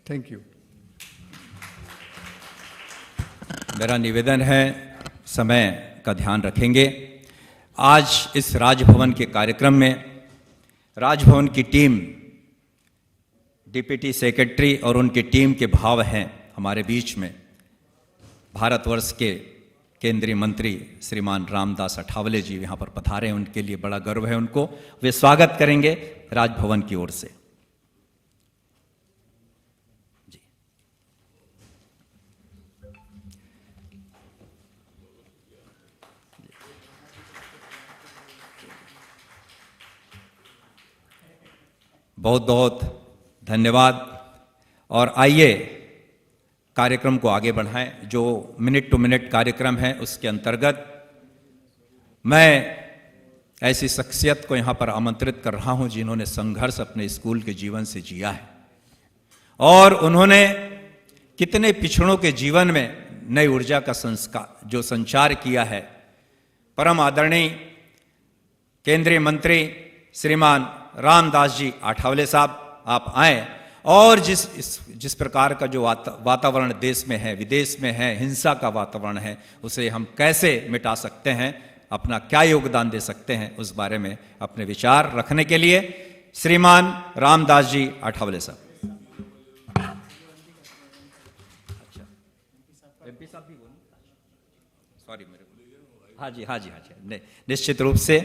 Thank you. मेरा निवेदन है, समय का ध्यान रखेंगे। आज इस राजभवन के कार्यक्रम में राजभवन की टीम, डिप्टी सेक्रेटरी और उनकी टीम के भाव हैं हमारे बीच में। भारतवर्ष के केंद्रीय मंत्री श्रीमान रामदास अठावले जी यहाँ पर पधारे हैं, उनके लिए बड़ा गर्व है उनको। वे स्वागत करेंगे राजभवन की ओर से। जी बहुत बहुत धन्यवाद। और आइए कार्यक्रम को आगे बढ़ाएं। जो मिनट टू मिनट कार्यक्रम है उसके अंतर्गत मैं ऐसी शख्सियत को यहाँ पर आमंत्रित कर रहा हूँ जिन्होंने संघर्ष अपने स्कूल के जीवन से जिया है और उन्होंने कितने पिछड़ों के जीवन में नई ऊर्जा का जो संचार किया है। परम आदरणीय केंद्रीय मंत्री श्रीमान रामदास जी आठवले साहब, आप आए और जिस प्रकार का जो वातावरण देश में है, विदेश में है, हिंसा का वातावरण है, उसे हम कैसे मिटा सकते हैं, अपना क्या योगदान दे सकते हैं, उस बारे में अपने विचार रखने के लिए श्रीमान रामदास जी आठवले साहब। अच्छा, एमपी साहब भी बोलो। सॉरी मेरे को। हाँ जी, हाँ जी, हाँ जी, निश्चित रूप से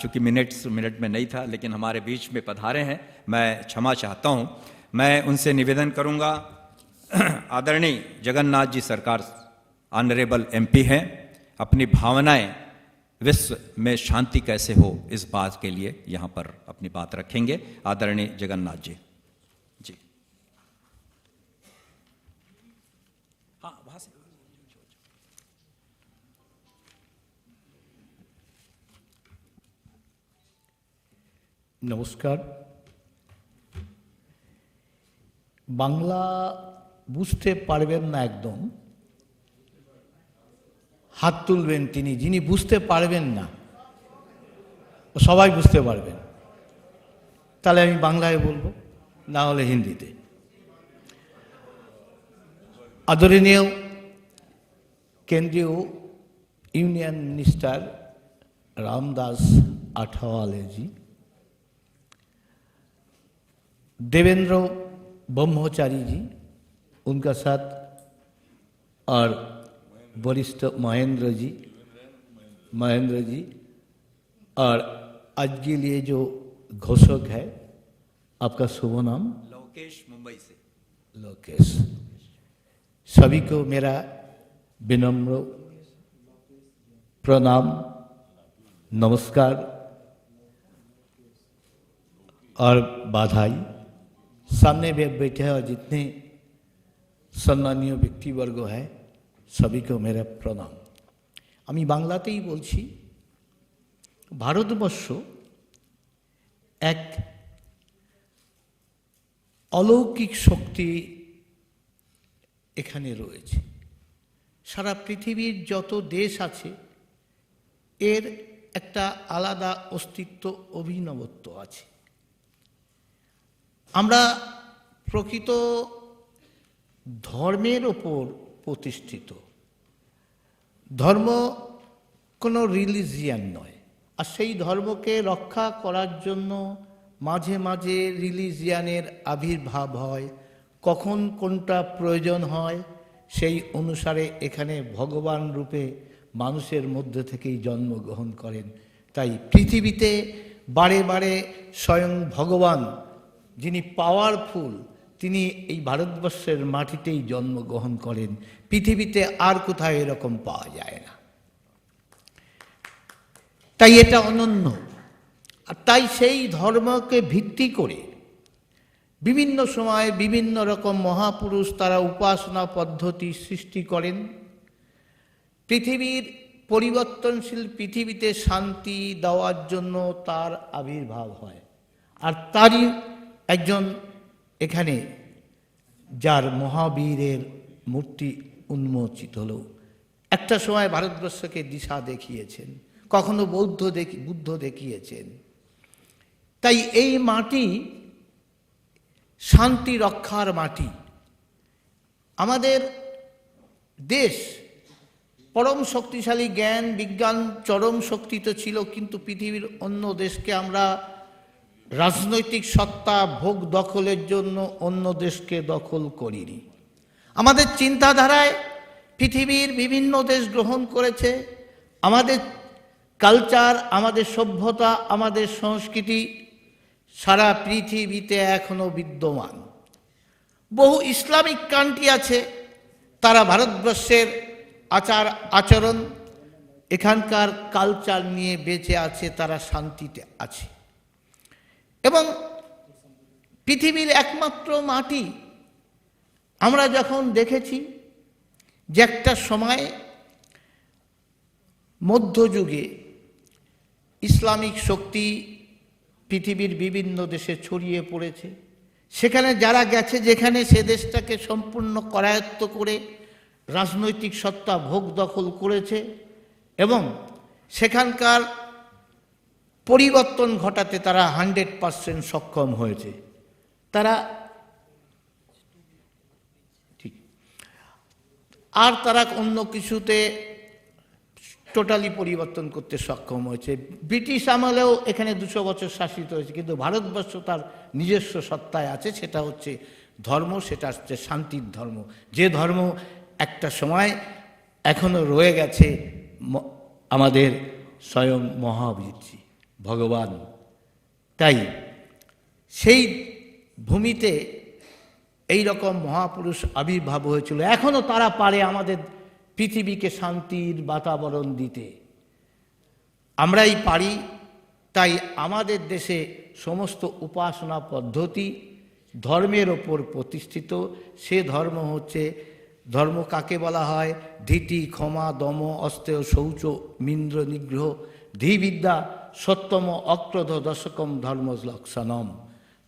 चूंकि मिनट में नहीं था, लेकिन हमारे बीच में पधारे हैं, मैं क्षमा चाहता हूँ। मैं उनसे निवेदन करूँगा, आदरणीय जगन्नाथ जी सरकार ऑनरेबल एमपी हैं, अपनी भावनाएं विश्व में शांति कैसे हो इस बात के लिए यहाँ पर अपनी बात रखेंगे। आदरणीय जगन्नाथ जी। जी हाँ, वहाँ से। নমস্কার। বাংলা বুঝতে পারবেন না একদম, হাত তুলবেন তিনি যিনি বুঝতে পারবেন না। সবাই বুঝতে পারবেন, তাহলে আমি বাংলায় বলবো, না হলে হিন্দিতে। आदरणीय केंद्रीय यूनियन मिनिस्टर रामदास आठवले जी, देवेंद्र ब्रह्मचारी जी, उनका साथ, और वरिष्ठ महेंद्र जी, और आज के लिए जो घोषक है, आपका शुभ नाम? लोकेश, मुंबई से। लोकेश। सभी को मेरा विनम्र प्रणाम, नमस्कार और बधाई। सामने बैठे हैं और जितने सम्मानीय व्यक्तिवर्ग है सभी को मेरा प्रणाम। আমি বাংলাতেই বলছি। ভারতবর্ষ এক অলৌকিক শক্তি এখানে রয়েছে। সারা পৃথিবীর যত দেশ আছে এর একটা আলাদা অস্তিত্ব, অভিনবত্ব আছে। আমরা প্রকৃত ধর্মের ওপর প্রতিষ্ঠিত। ধর্ম কোনো রিলিজিয়ান নয়, আর সেই ধর্মকে রক্ষা করার জন্য মাঝে মাঝে রিলিজিয়ানের আবির্ভাব হয়, কখন কোনটা প্রয়োজন হয় সেই অনুসারে এখানে ভগবান রূপে মানুষের মধ্যে থেকেই জন্মগ্রহণ করেন। তাই পৃথিবীতে বারে বারে স্বয়ং ভগবান যিনি পাওয়ারফুল, তিনি এই ভারতবর্ষের মাটিতেই জন্মগ্রহণ করেন। পৃথিবীতে আর কোথাও এরকম পাওয়া যায় না, তাই এটা অনন্য। আর তাই সেই ধর্মকে ভিত্তি করে বিভিন্ন সময় বিভিন্ন রকম মহাপুরুষ তারা উপাসনা পদ্ধতি সৃষ্টি করেন। পৃথিবীর পরিবর্তনশীল পৃথিবীতে শান্তি দেওয়ার জন্য তার আবির্ভাব হয়। আর তারই একজন এখানে যার মহাবীরের মূর্তি উন্মোচিত হলো। একটা সময় ভারতবর্ষকে দিশা দেখিয়েছেন, কখনো বুদ্ধ দেখিয়েছেন। তাই এই মাটি শান্তি রক্ষার মাটি। আমাদের দেশ পরম শক্তিশালী, জ্ঞান বিজ্ঞান চরম শক্তি তো ছিল, কিন্তু পৃথিবীর অন্য দেশকে আমরা রাজনৈতিক সত্তা ভোগ দখলের জন্য অন্য দেশকে দখল করিনি। আমাদের চিন্তাধারায় পৃথিবীর বিভিন্ন দেশ গ্রহণ করেছে। আমাদের কালচার, আমাদের সভ্যতা, আমাদের সংস্কৃতি সারা পৃথিবীতে এখনো বিদ্যমান। বহু ইসলামিক কান্ট্রি আছে, তারা ভারতবর্ষের আচার আচরণ, এখানকার কালচার নিয়ে বেঁচে আছে, তারা শান্তিতে আছে। এবং পৃথিবীর একমাত্র মাটি আমরা যখন দেখেছি যে একটা সময় মধ্যযুগে ইসলামিক শক্তি পৃথিবীর বিভিন্ন দেশে ছড়িয়ে পড়েছে, সেখানে যারা গেছে, যেখানে সে দেশটাকে সম্পূর্ণ করায়ত্ত করে রাজনৈতিক সত্তা ভোগ দখল করেছে এবং সেখানকার পরিবর্তন ঘটাতে তারা 100% সক্ষম হয়েছে। তারা ঠিক, আর তারা অন্য কিছুতে টোটালি পরিবর্তন করতে সক্ষম হয়েছে। ব্রিটিশ আমলেও এখানে 200 বছর শাসিত হয়েছে, কিন্তু ভারতবর্ষ তার নিজস্ব সত্তায় আছে। সেটা হচ্ছে ধর্ম, সেটা হচ্ছে শান্তির ধর্ম, যে ধর্ম একটা সময় এখনো রয়ে গেছে আমাদের স্বয়ং মহাবীরজি ভগবান। তাই সেই ভূমিতে এই রকম মহাপুরুষ আবির্ভাব হয়েছিল। এখনো তারা পারে আমাদের পৃথিবীকে শান্তির বাতাবরণ দিতে, আমরাই পারি। তাই আমাদের দেশে সমস্ত উপাসনা পদ্ধতি ধর্মের ওপর প্রতিষ্ঠিত। সে ধর্ম হচ্ছে, ধর্ম কাকে বলা হয়? ধীতি, ক্ষমা, দম, অস্তেয়, শৌচ, মিন্দ্র, নিগ্রহ, ধীবিদ্যা, সত্যম, অক্রোধ, দশকম ধর্ম লক্ষণম।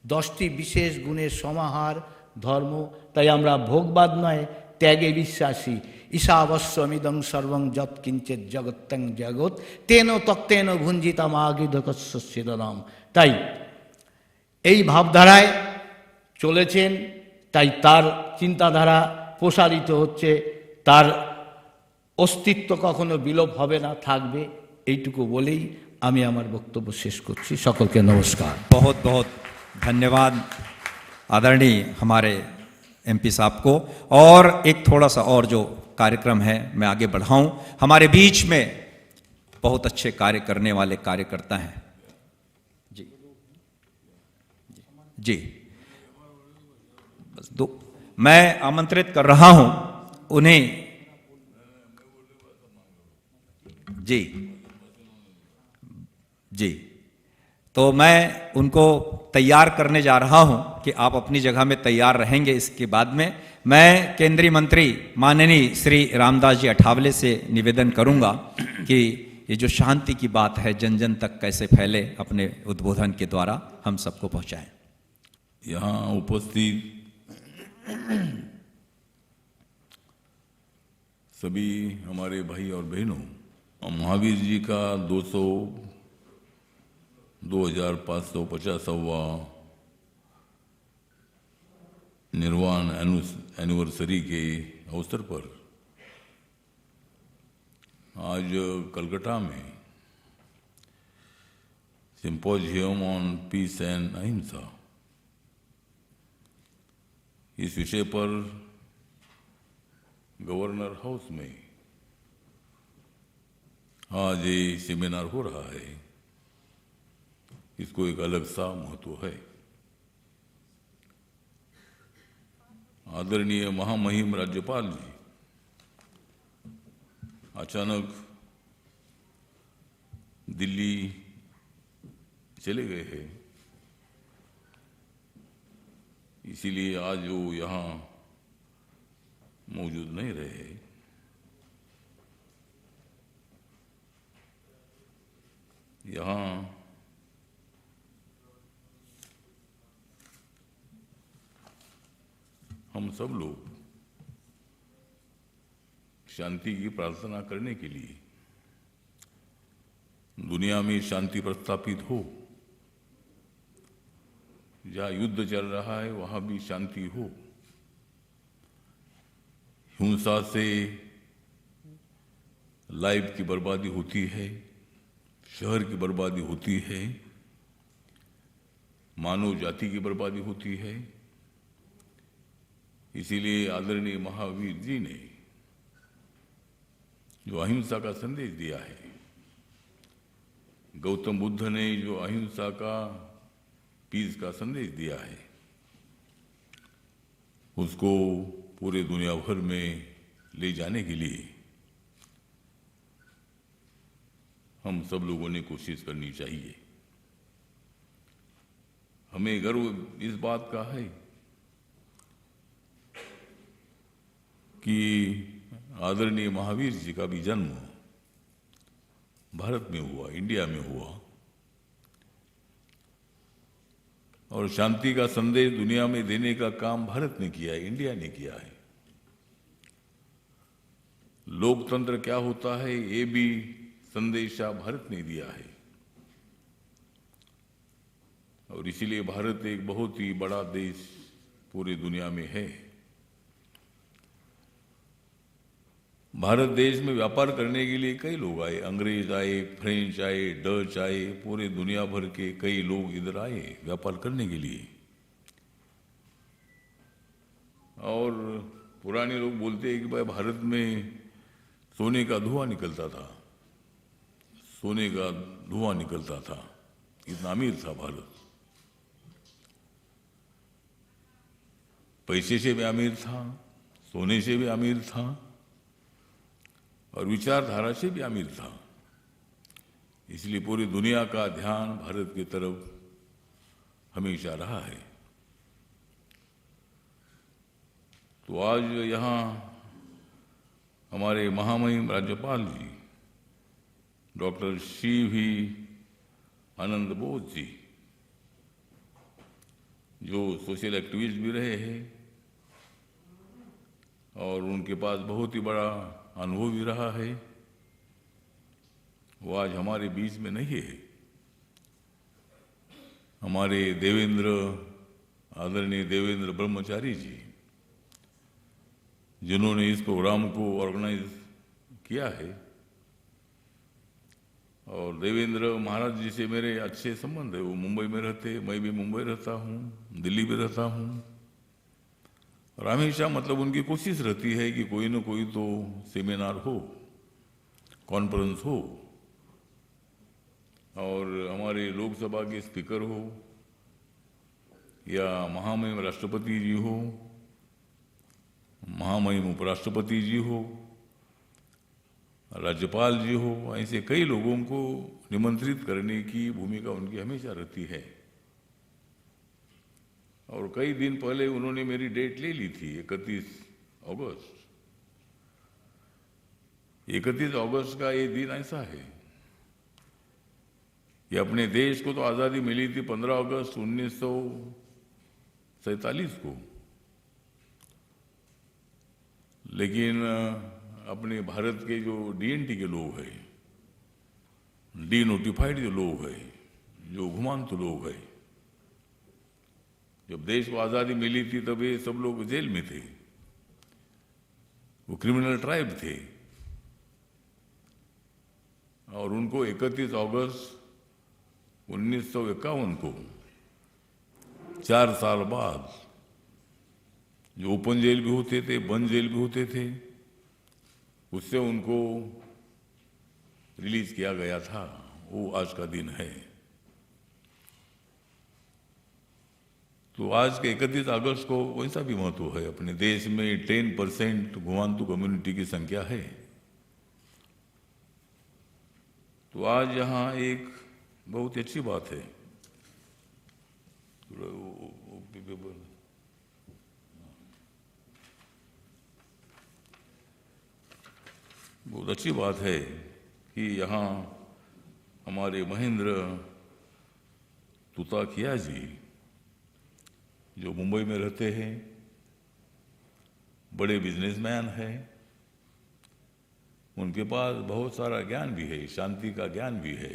10টি বিশেষ গুণের সমাহার ধর্ম। তাই আমরা ভোগবাদ নয়, ত্যাগে বিশ্বাসী। ঈশাবস্যমিদং সর্বং যৎ কিঞ্চিৎ জগত্যাং জগৎ তেন তক্তেন ভুঞ্জিতাম আগিধকস্যদনাম। তাই এই ভাবধারায় চলেছেন, তাই তার চিন্তাধারা প্রসারিত হচ্ছে, তার অস্তিত্ব কখনো বিলোপ হবে না, থাকবে। এইটুকু বলেই আমি আমার বক্তব্য শেষ করছি। সকলকে নমস্কার। बहुत बहुत धन्यवाद आदरणीय हमारे एमपी साहब को। और एक थोड़ा सा और जो कार्यक्रम है मैं आगे बढ़ाऊं। हमारे बीच में बहुत अच्छे कार्य करने वाले कार्यकर्ता हैं। जी जी, बस दो मैं आमंत्रित कर रहा हूं उन्हें। जी जी, तो मैं उनको तैयार करने जा रहा हूं कि आप अपनी जगह में तैयार रहेंगे। इसके बाद में मैं केंद्रीय मंत्री माननीय श्री रामदास जी अठावले से निवेदन करूंगा कि ये जो शांति की बात है जन जन तक कैसे फैले, अपने उद्बोधन के द्वारा हम सबको पहुंचाएं। यहाँ उपस्थित सभी हमारे भाई और बहनों, महावीर जी का 2550वां निर्वाण एनिवर्सरी के अवसर पर आज कलकत्ता में सिंपोजियम ऑन पीस एंड अहिंसा इस विषय पर गवर्नर हाउस में आज ये सेमिनार हो रहा है। इसको एक अलग सा महत्व है। आदरणीय महामहिम राज्यपाल जी अचानक दिल्ली चले गए हैं, इसीलिए आज वो यहाँ मौजूद नहीं रहे। यहाँ हम सब लोग शांति की प्रार्थना करने के लिए, दुनिया में शांति प्रस्थापित हो, जहाँ युद्ध चल रहा है वहाँ भी शांति हो, हिंसा से लाइफ की बर्बादी होती है, शहर की बर्बादी होती है, मानव जाति की बर्बादी होती है। इसीलिए आदरणीय महावीर जी ने जो अहिंसा का संदेश दिया है, गौतम बुद्ध ने जो अहिंसा का पीस का संदेश दिया है, उसको पूरे दुनिया भर में ले जाने के लिए हम सब लोगों ने कोशिश करनी चाहिए। हमें गर्व इस बात का है कि आदरणीय महावीर जी का भी जन्म भारत में हुआ, इंडिया में हुआ, और शांति का संदेश दुनिया में देने का काम भारत ने किया है, इंडिया ने किया है। लोकतंत्र क्या होता है ये भी संदेशा भारत ने दिया है, और इसीलिए भारत एक बहुत ही बड़ा देश पूरी दुनिया में है। भारत देश में व्यापार करने के लिए कई लोग आए, अंग्रेज आए, फ्रेंच आए, डच आए, पूरे दुनिया भर के कई लोग इधर आए व्यापार करने के लिए। और पुराने लोग बोलते हैं कि भाई भारत में सोने का धुआं निकलता था, सोने का धुआं निकलता था, इतना अमीर था भारत, पैसे से भी अमीर था, सोने से भी अमीर था, और विचारधारा से भी अमीर था। इसलिए पूरी दुनिया का ध्यान भारत की तरफ हमेशा रहा है। तो आज यहाँ हमारे महामहिम राज्यपाल जी डॉक्टर सी.वी. आनंद बोस जी, जो सोशल एक्टिविस्ट भी रहे हैं और उनके पास बहुत ही बड़ा अनुभव भी रहा है, वो आज हमारे बीच में नहीं है। हमारे आदरणीय देवेंद्र ब्रह्मचारी जी, जिन्होंने इस प्रोग्राम को ऑर्गेनाइज किया है, और देवेंद्र महाराज जी से मेरे अच्छे संबंध है। वो मुंबई में रहते, मैं भी मुंबई रहता हूँ, दिल्ली भी रहता हूँ, और हमेशा मतलब उनकी कोशिश रहती है कि कोई न कोई तो सेमिनार हो, कॉन्फ्रेंस हो, और हमारे लोकसभा के स्पीकर हो या महामहिम राष्ट्रपति जी हो, महामहिम उपराष्ट्रपति जी हो, राज्यपाल जी हो, ऐसे कई लोगों को निमंत्रित करने की भूमिका उनकी हमेशा रहती है। और कई दिन पहले उन्होंने मेरी डेट ले ली थी, 31 अगस्त। 31 अगस्त का ये दिन ऐसा है कि अपने देश को तो आज़ादी मिली थी 15 अगस्त 1947 को, लेकिन अपने भारत के जो डीएनटी के लोग हैं, डी नोटिफाइड जो लोग हैं, जो घुमांतु लोग हैं, जब देश को आज़ादी मिली थी तब ये सब लोग जेल में थे, वो क्रिमिनल ट्राइब थे, और उनको 31 अगस्त 1951 को 4 साल बाद जो ओपन जेल भी होते थे, बंद जेल भी होते थे, उससे उनको रिलीज किया गया था। वो आज का दिन है। तो आज के 31 अगस्त को वैसा भी महत्व है। अपने देश में 10% गुवांतु कम्युनिटी की संख्या है। तो आज यहाँ एक बहुत अच्छी बात है। बहुत अच्छी बात है कि यहाँ हमारे महेंद्र तुताकिया जी जो मुंबई में रहते हैं, बड़े बिजनेसमैन हैं, उनके पास बहुत सारा ज्ञान भी है, शांति का ज्ञान भी है,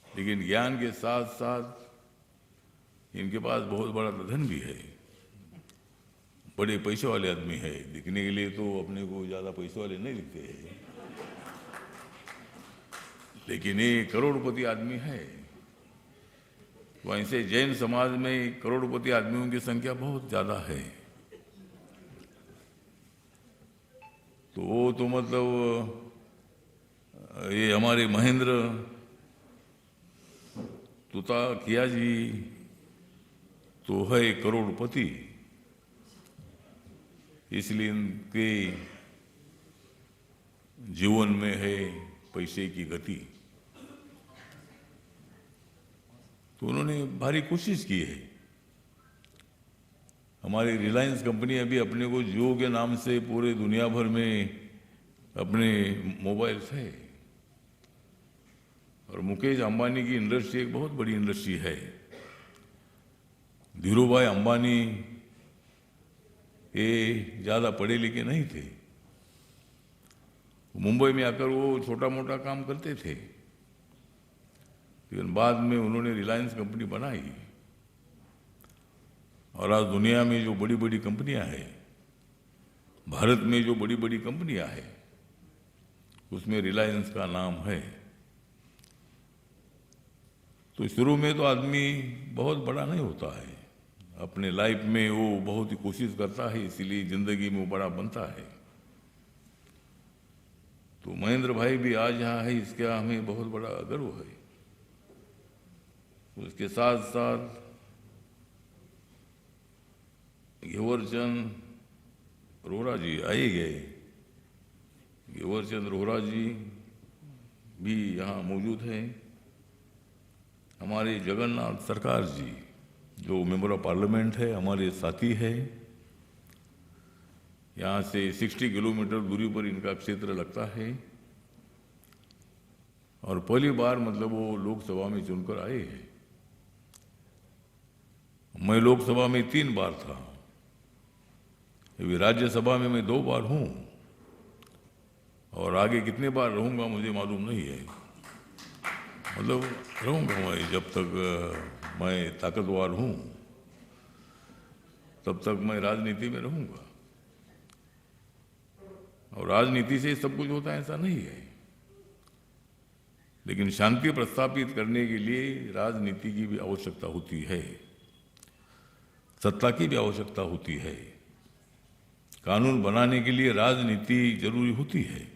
लेकिन ज्ञान के साथ साथ इनके पास बहुत बड़ा धन भी है। बड़े पैसे वाले आदमी है। दिखने के लिए तो अपने को ज़्यादा पैसे वाले नहीं दिखते हैं, लेकिन ये करोड़पति आदमी है। वहीं से जैन समाज में करोड़पति आदमियों की संख्या बहुत ज़्यादा है। तो वो तो मतलब ये हमारे महेंद्र तुताकिया जी तो है करोड़पति, इसलिए उनके जीवन में है पैसे की गति। तो उन्होंने भारी कोशिश की है। हमारी रिलायंस कंपनी अभी अपने को जियो के नाम से पूरे दुनिया भर में अपने मोबाइल्स है, और मुकेश अंबानी की इंडस्ट्री एक बहुत बड़ी इंडस्ट्री है। धीरूभाई अंबानी ये ज़्यादा पढ़े लिखे नहीं थे। मुंबई में आकर वो छोटा मोटा काम करते थे, लेकिन बाद में उन्होंने रिलायंस कंपनी बनाई, और आज दुनिया में जो बड़ी बड़ी कंपनियां हैं, भारत में जो बड़ी बड़ी कंपनियां हैं, उसमें रिलायंस का नाम है। तो शुरू में तो आदमी बहुत बड़ा नहीं होता है, अपने लाइफ में वो बहुत ही कोशिश करता है, इसीलिए जिंदगी में वो बड़ा बनता है। तो महेंद्र भाई भी आज यहाँ है, इसका हमें बहुत बड़ा गर्व है। उसके साथ साथ घेवरचंद रोहरा जी आए गए। घेवरचंद रोहरा जी भी यहाँ मौजूद हैं। हमारे जगन्नाथ सरकार जी जो मेंबर ऑफ पार्लियामेंट है, हमारे साथी है। यहाँ से 60 किलोमीटर दूरी पर इनका क्षेत्र लगता है, और पहली बार मतलब वो लोकसभा में चुनकर आए हैं। मैं लोकसभा में 3 बार था, अभी राज्यसभा में मैं 2 बार हूँ, और आगे कितने बार रहूँगा मुझे मालूम नहीं है। मतलब रहूँगा मैं जब तक मैं ताकतवर हूँ, तब तक मैं राजनीति में रहूँगा। और राजनीति से सब कुछ होता है ऐसा नहीं है, लेकिन शांति प्रस्थापित करने के लिए राजनीति की भी आवश्यकता होती है, सत्ता की भी आवश्यकता होती है। कानून बनाने के लिए राजनीति जरूरी होती है।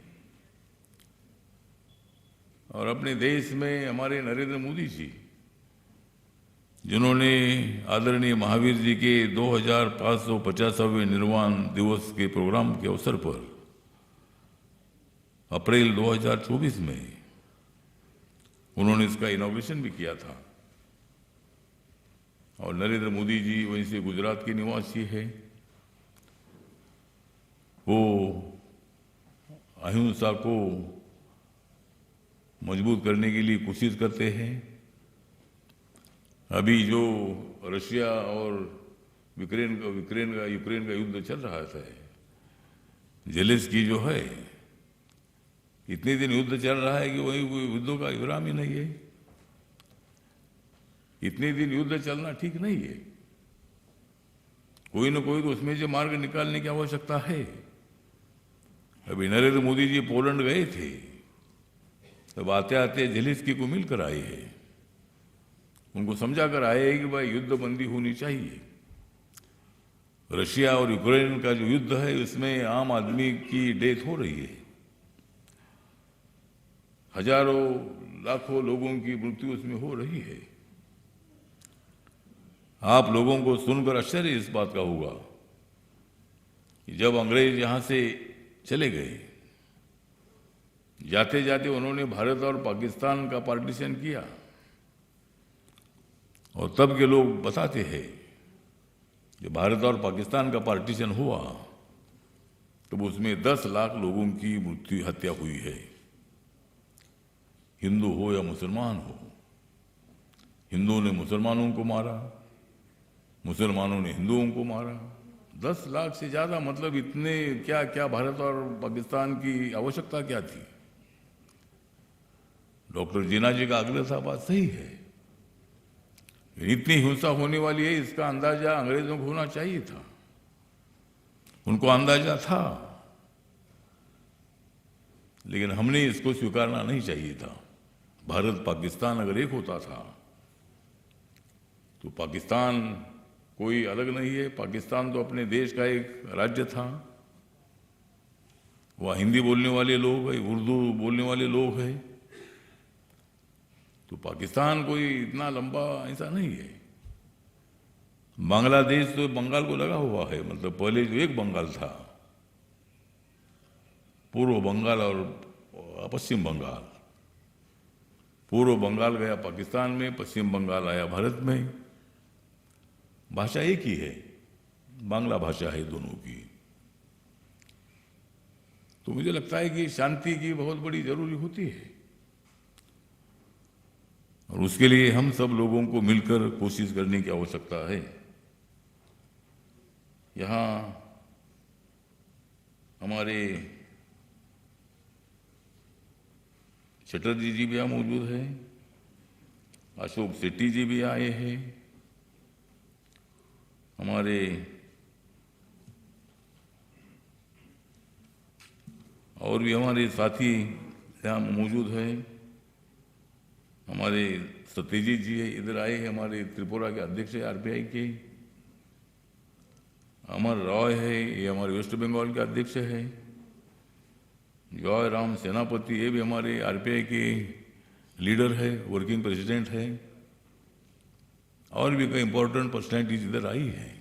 और अपने देश में हमारे नरेंद्र मोदी जी, जिन्होंने आदरणीय महावीर जी के 2550वें निर्वाण दिवस के प्रोग्राम के अवसर पर अप्रैल 2024 में उन्होंने इसका इनॉग्रेशन भी किया था। और नरेंद्र मोदी जी वहीं से गुजरात के निवासी है। वो अहिंसा को मजबूत करने के लिए कोशिश करते हैं। अभी जो रशिया और यूक्रेन का युद्ध चल रहा है, जेलेंस्की जो है, इतने दिन युद्ध चल रहा है कि वही युद्धों का विराम ही नहीं है। इतने दिन युद्ध चलना ठीक नहीं है। कोई न कोई तो उसमें से मार्ग निकालने की आवश्यकता है। अभी नरेंद्र मोदी जी पोलैंड गए थे, तब आते आते जेलेंस्की को मिलकर आए हैं, उनको समझा कर आए हैं कि भाई युद्ध बंदी होनी चाहिए। रशिया और यूक्रेन का जो युद्ध है उसमें आम आदमी की डेथ हो रही है, हजारों लाखों लोगों की मृत्यु उसमें हो रही है। आप लोगों को सुनकर आश्चर्य इस बात का होगा कि जब अंग्रेज यहां से चले गए, जाते जाते उन्होंने भारत और पाकिस्तान का पार्टीशन किया, और तब के लोग बताते हैं कि भारत और पाकिस्तान का पार्टीशन हुआ तो उसमें 10 लाख लोगों की मृत्यु हत्या हुई है, हिंदू हो या मुसलमान हो। हिंदुओं ने मुसलमानों को मारा, मुसलमानों ने हिंदुओं को मारा। 10 लाख से ज्यादा, मतलब इतने क्या क्या भारत और पाकिस्तान की आवश्यकता क्या थी? डॉक्टर जिन्ना जी का आग्रह था, बात सही है। इतनी हिंसा होने वाली है इसका अंदाजा अंग्रेजों को होना चाहिए था, उनको अंदाजा था, लेकिन हमने इसको स्वीकारना नहीं चाहिए था। भारत पाकिस्तान अगर एक होता था तो पाकिस्तान कोई अलग नहीं है, पाकिस्तान तो अपने देश का एक राज्य था। वहाँ हिंदी बोलने वाले लोग हैं, उर्दू बोलने वाले लोग हैं, तो पाकिस्तान कोई इतना लंबा ऐसा नहीं है। बांग्लादेश तो बंगाल को लगा हुआ है, मतलब पहले जो एक बंगाल था, पूर्व बंगाल और पश्चिम बंगाल। पूर्व बंगाल गया पाकिस्तान में, पश्चिम बंगाल आया भारत में। भाषा एक ही है, बांग्ला भाषा है दोनों की। तो मुझे लगता है कि शांति की बहुत बड़ी जरूरी होती है, और उसके लिए हम सब लोगों को मिलकर कोशिश करने की आवश्यकता है। यहाँ हमारे चटर्जी जी भी यहाँ मौजूद है, अशोक शेट्टी जी भी आए हैं, हमारे और भी हमारे साथी यहाँ मौजूद हैं। हमारे सत्यजीत जी इधर आए हैं, हमारे त्रिपुरा के अध्यक्ष है आरपीआई के। अमर रॉय है, ये हमारे वेस्ट बंगाल के अध्यक्ष है। जॉय राम सेनापति, ये भी हमारे आरपीआई के लीडर है, वर्किंग प्रेसिडेंट है। और भी कई इंपॉर्टेंट पर्सनैलिटीज इधर आई हैं।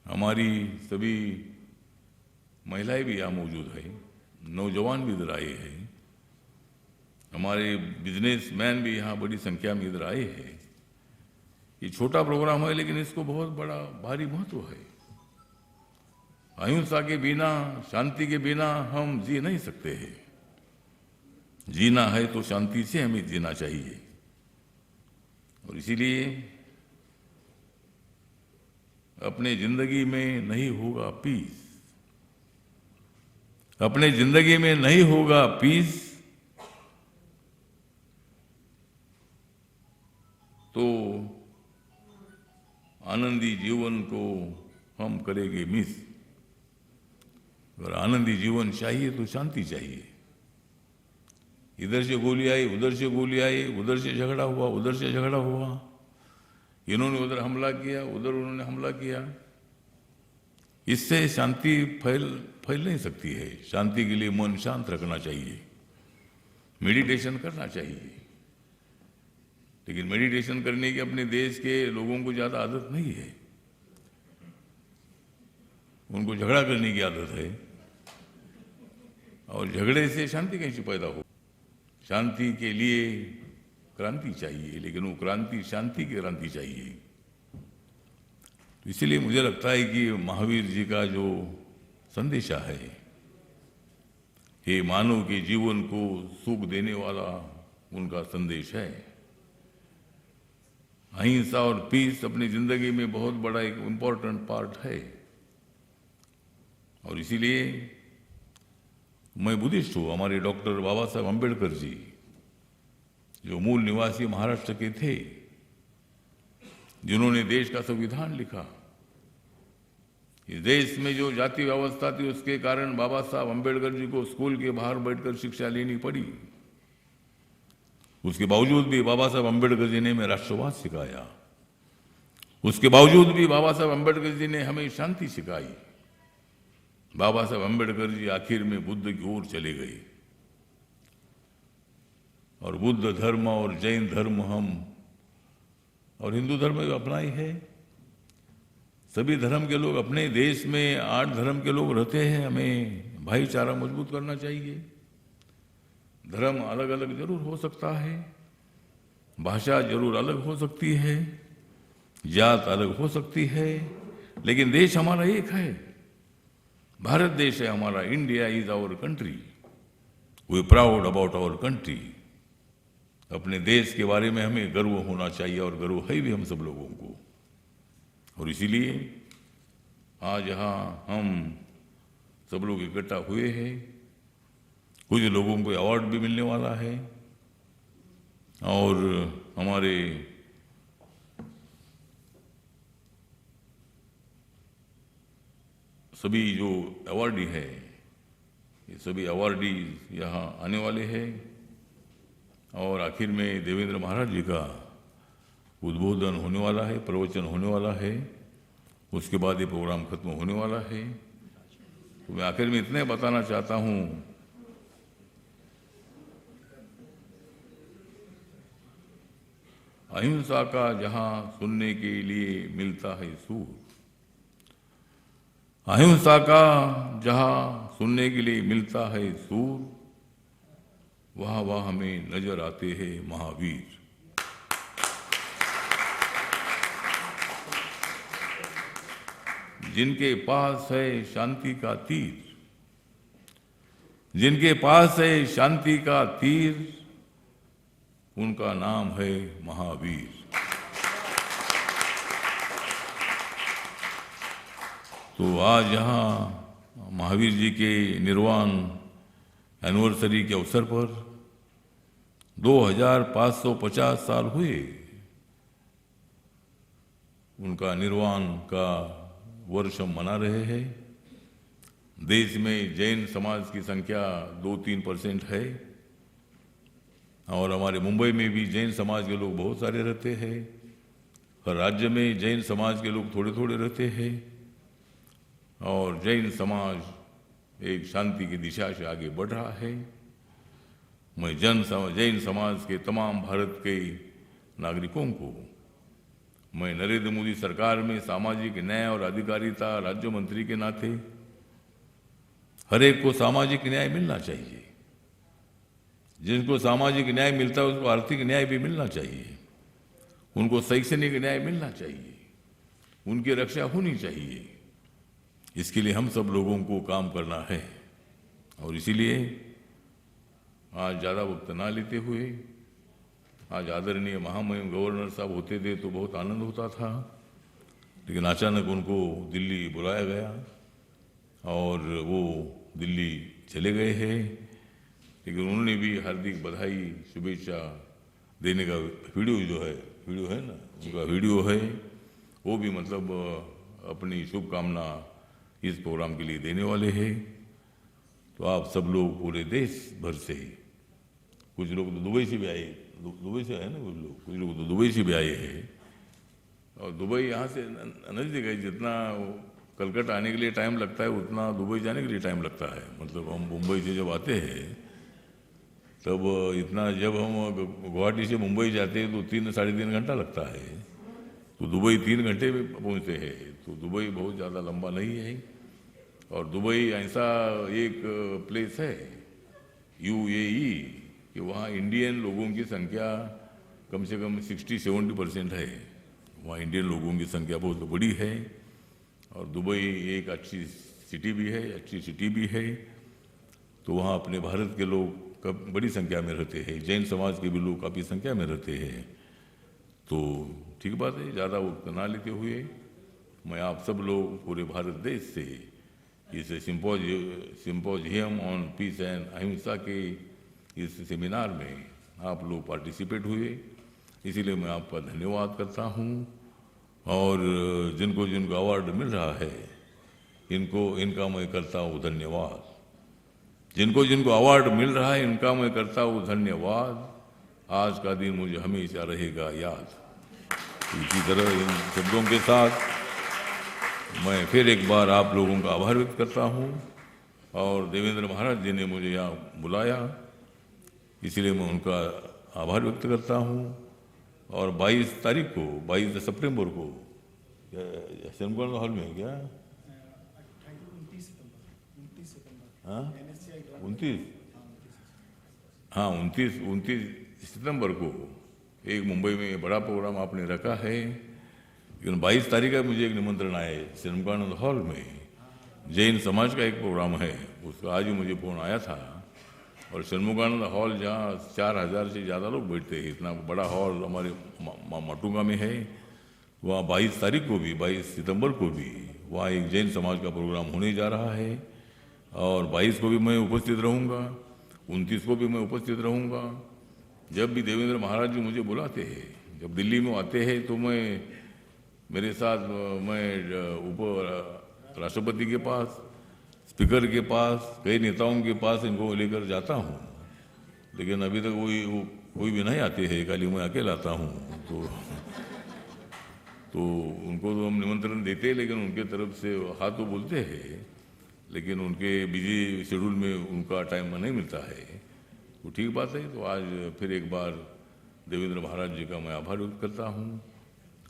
हमारी सभी महिलाएं भी यहाँ मौजूद है, नौजवान भी इधर आए हैं, हमारे बिजनेसमैन भी यहाँ बड़ी संख्या में इधर आए हैं। ये छोटा प्रोग्राम है, लेकिन इसको बहुत बड़ा भारी महत्व है। अहिंसा के बिना, शांति के बिना हम जी नहीं सकते हैं। जीना है तो शांति से हमें जीना चाहिए, और इसीलिए अपने जिंदगी में नहीं होगा पीस, अपने जिंदगी में नहीं होगा पीस, तो आनंदी जीवन को हम करेंगे मिस। अगर आनंदी जीवन चाहिए तो शांति चाहिए। इधर से गोली आई, उधर से गोली आई, उधर से झगड़ा हुआ, उधर से झगड़ा हुआ, इन्होंने उधर हमला किया, उधर उन्होंने हमला किया, इससे शांति फैल नहीं सकती है। शांति के लिए मन शांत रखना चाहिए, मेडिटेशन करना चाहिए। लेकिन मेडिटेशन करने की अपने देश के लोगों को ज़्यादा आदत नहीं है, उनको झगड़ा करने की आदत है, और झगड़े से शांति कैसे पैदा हो? शांति के लिए क्रांति चाहिए, लेकिन वो क्रांति शांति की क्रांति चाहिए। तो इसीलिए मुझे लगता है कि महावीर जी का जो संदेशा है, ये मानव के जीवन को सुख देने वाला उनका संदेश है। अहिंसा और पीस अपनी जिंदगी में बहुत बड़ा एक इम्पोर्टेंट पार्ट है, और इसीलिए मैं बुद्धिस्ट हूँ। हमारे डॉक्टर बाबा साहब अम्बेडकर जी जो मूल निवासी महाराष्ट्र के थे, जिन्होंने देश का संविधान लिखा। इस देश में जो जाति व्यवस्था थी उसके कारण बाबा साहब अम्बेडकर जी को स्कूल के बाहर बैठकर शिक्षा लेनी पड़ी। उसके बावजूद भी बाबा साहब अम्बेडकर जी ने हमें राष्ट्रवाद सिखाया। उसके बावजूद भी बाबा साहब अम्बेडकर जी ने हमें शांति सिखाई। बाबा साहब अम्बेडकर जी आखिर में बुद्ध की ओर चले गए और बुद्ध धर्म और जैन धर्म हम और हिंदू धर्म भी अपनाई है। सभी धर्म के लोग अपने देश में 8 धर्म के लोग रहते हैं। हमें भाईचारा मजबूत करना चाहिए। धर्म अलग अलग जरूर हो सकता है, भाषा जरूर अलग हो सकती है, जात अलग हो सकती है, लेकिन देश हमारा एक है। भारत देश है हमारा। India is our country. We proud about our country. अपने देश के बारे में हमें गर्व होना चाहिए और गर्व है भी हम सब लोगों को। और इसीलिए आज यहाँ हम सब लोग इकट्ठा हुए हैं। कुछ लोगों को अवार्ड भी मिलने वाला है और हमारे सभी जो अवार्डी है, ये सभी अवार्डी यहाँ आने वाले हैं और आखिर में देवेंद्र महाराज जी का उद्बोधन होने वाला है, प्रवचन होने वाला है। उसके बाद ये प्रोग्राम खत्म होने वाला है। तो मैं आखिर में इतने बताना चाहता हूँ, अहिंसा का जहाँ सुनने के लिए मिलता है सूर, अहिंसा का जहाँ सुनने के लिए मिलता है सूर, वहाँ वहाँ हमें नजर आते हैं महावीर। जिनके पास है शांति का तीर, जिनके पास है शांति का तीर, उनका नाम है महावीर। तो आज यहाँ महावीर जी के निर्वाण एनिवर्सरी के अवसर पर 2550 साल हुए उनका निर्वाण का वर्ष हम मना रहे हैं। देश में जैन समाज की संख्या 2-3% है और हमारे मुंबई में भी जैन समाज के लोग बहुत सारे रहते हैं। हर राज्य में जैन समाज के लोग थोड़े थोड़े रहते हैं और जैन समाज एक शांति की दिशा से आगे बढ़ रहा है। मैं जैन समाज के तमाम भारत के नागरिकों को, मैं नरेंद्र मोदी सरकार में सामाजिक न्याय और अधिकारिता राज्य मंत्री के नाते हर एक को सामाजिक न्याय मिलना चाहिए। जिनको सामाजिक न्याय मिलता है उसको आर्थिक न्याय भी मिलना चाहिए, उनको शैक्षणिक न्याय मिलना चाहिए, उनकी रक्षा होनी चाहिए। इसके लिए हम सब लोगों को काम करना है और इसीलिए आज ज़्यादा वक्त ना लेते हुए, आज आदरणीय महामहिम गवर्नर साहब होते थे तो बहुत आनंद होता था, लेकिन अचानक उनको दिल्ली बुलाया गया और वो दिल्ली चले गए हैं। लेकिन उन्होंने भी हार्दिक बधाई शुभेच्छा देने का वीडियो है ना, उनका वीडियो है, वो भी मतलब अपनी शुभकामना इस प्रोग्राम के लिए देने वाले हैं। तो आप सब लोग पूरे देश भर से, कुछ लोग तो दुबई से भी आए, दुबई से आए ना कुछ लोग तो दुबई से भी आए हैं और दुबई यहाँ से नज़दीक है। जितना कलकत्ता आने के लिए टाइम लगता है उतना दुबई जाने के लिए टाइम लगता है। मतलब हम मुंबई से जब आते हैं तब इतना, जब हम गुवाहाटी से मुंबई जाते हैं तो 3-3.5 घंटा लगता है, तो दुबई 3 घंटे में पहुँचते हैं। तो दुबई बहुत ज़्यादा लंबा नहीं है और दुबई ऐसा एक प्लेस है UAE कि वहाँ इंडियन लोगों की संख्या कम से कम 60-70% है। वहाँ इंडियन लोगों की संख्या बहुत बड़ी है और दुबई एक अच्छी सिटी भी है। तो वहाँ अपने भारत के लोग बड़ी संख्या में रहते हैं, जैन समाज के भी लोग काफ़ी संख्या में रहते हैं। तो ठीक बात है, ज़्यादा वक्त ना लेते हुए मैं आप सब लोग पूरे भारत देश से इस सिंपोजियम ऑन पीस एंड अहिंसा के इस सेमिनार में आप लोग पार्टिसिपेट हुए, इसीलिए मैं आपका धन्यवाद करता हूँ। और जिनको जिनको अवार्ड मिल रहा है इनका मैं करता हूँ धन्यवाद। जिनको जिनको अवार्ड मिल रहा है इनका मैं करता हूँ धन्यवाद। आज का दिन मुझे हमेशा रहेगा याद। इसी तरह इन शब्दों के साथ मैं फिर एक बार आप लोगों का आभार व्यक्त करता हूँ। और देवेंद्र महाराज जी ने मुझे यहाँ बुलाया, इसलिए मैं उनका आभार व्यक्त करता हूँ। और 22 तारीख को 22 सितंबर को शर्मगढ़ हॉल में क्या 29 सितंबर को एक मुंबई में बड़ा प्रोग्राम आपने रखा है। लेकिन 22 तारीख का मुझे एक निमंत्रण आया है शर्मगढ़ हॉल में, जैन समाज का एक प्रोग्राम है, उसका आज ही मुझे फोन आया था। और शर्मगढ़ हॉल जहाँ 4000 से ज़्यादा लोग बैठते हैं, इतना बड़ा हॉल हमारे माटुंगा में है। वहाँ 22 तारीख को भी 22 सितंबर को भी वहाँ एक जैन समाज का प्रोग्राम होने जा रहा है। और 22 को भी मैं उपस्थित रहूँगा, 29 को भी मैं उपस्थित रहूँगा। जब भी देवेंद्र महाराज जी मुझे बुलाते हैं, जब दिल्ली में आते हैं तो मेरे साथ मैं उप राष्ट्रपति के पास, स्पीकर के पास, कई नेताओं के पास इनको लेकर जाता हूँ। लेकिन अभी तक कोई भी नहीं आते हैं, खाली मैं अकेला आता हूँ। तो उनको तो हम निमंत्रण देते हैं, लेकिन उनके तरफ से हाँ तो बोलते हैं, लेकिन उनके बिजी शेड्यूल में उनका टाइम नहीं मिलता है। तो ठीक बात है। तो आज फिर एक बार देवेंद्र महाराज जी का मैं आभार व्यक्त करता हूँ।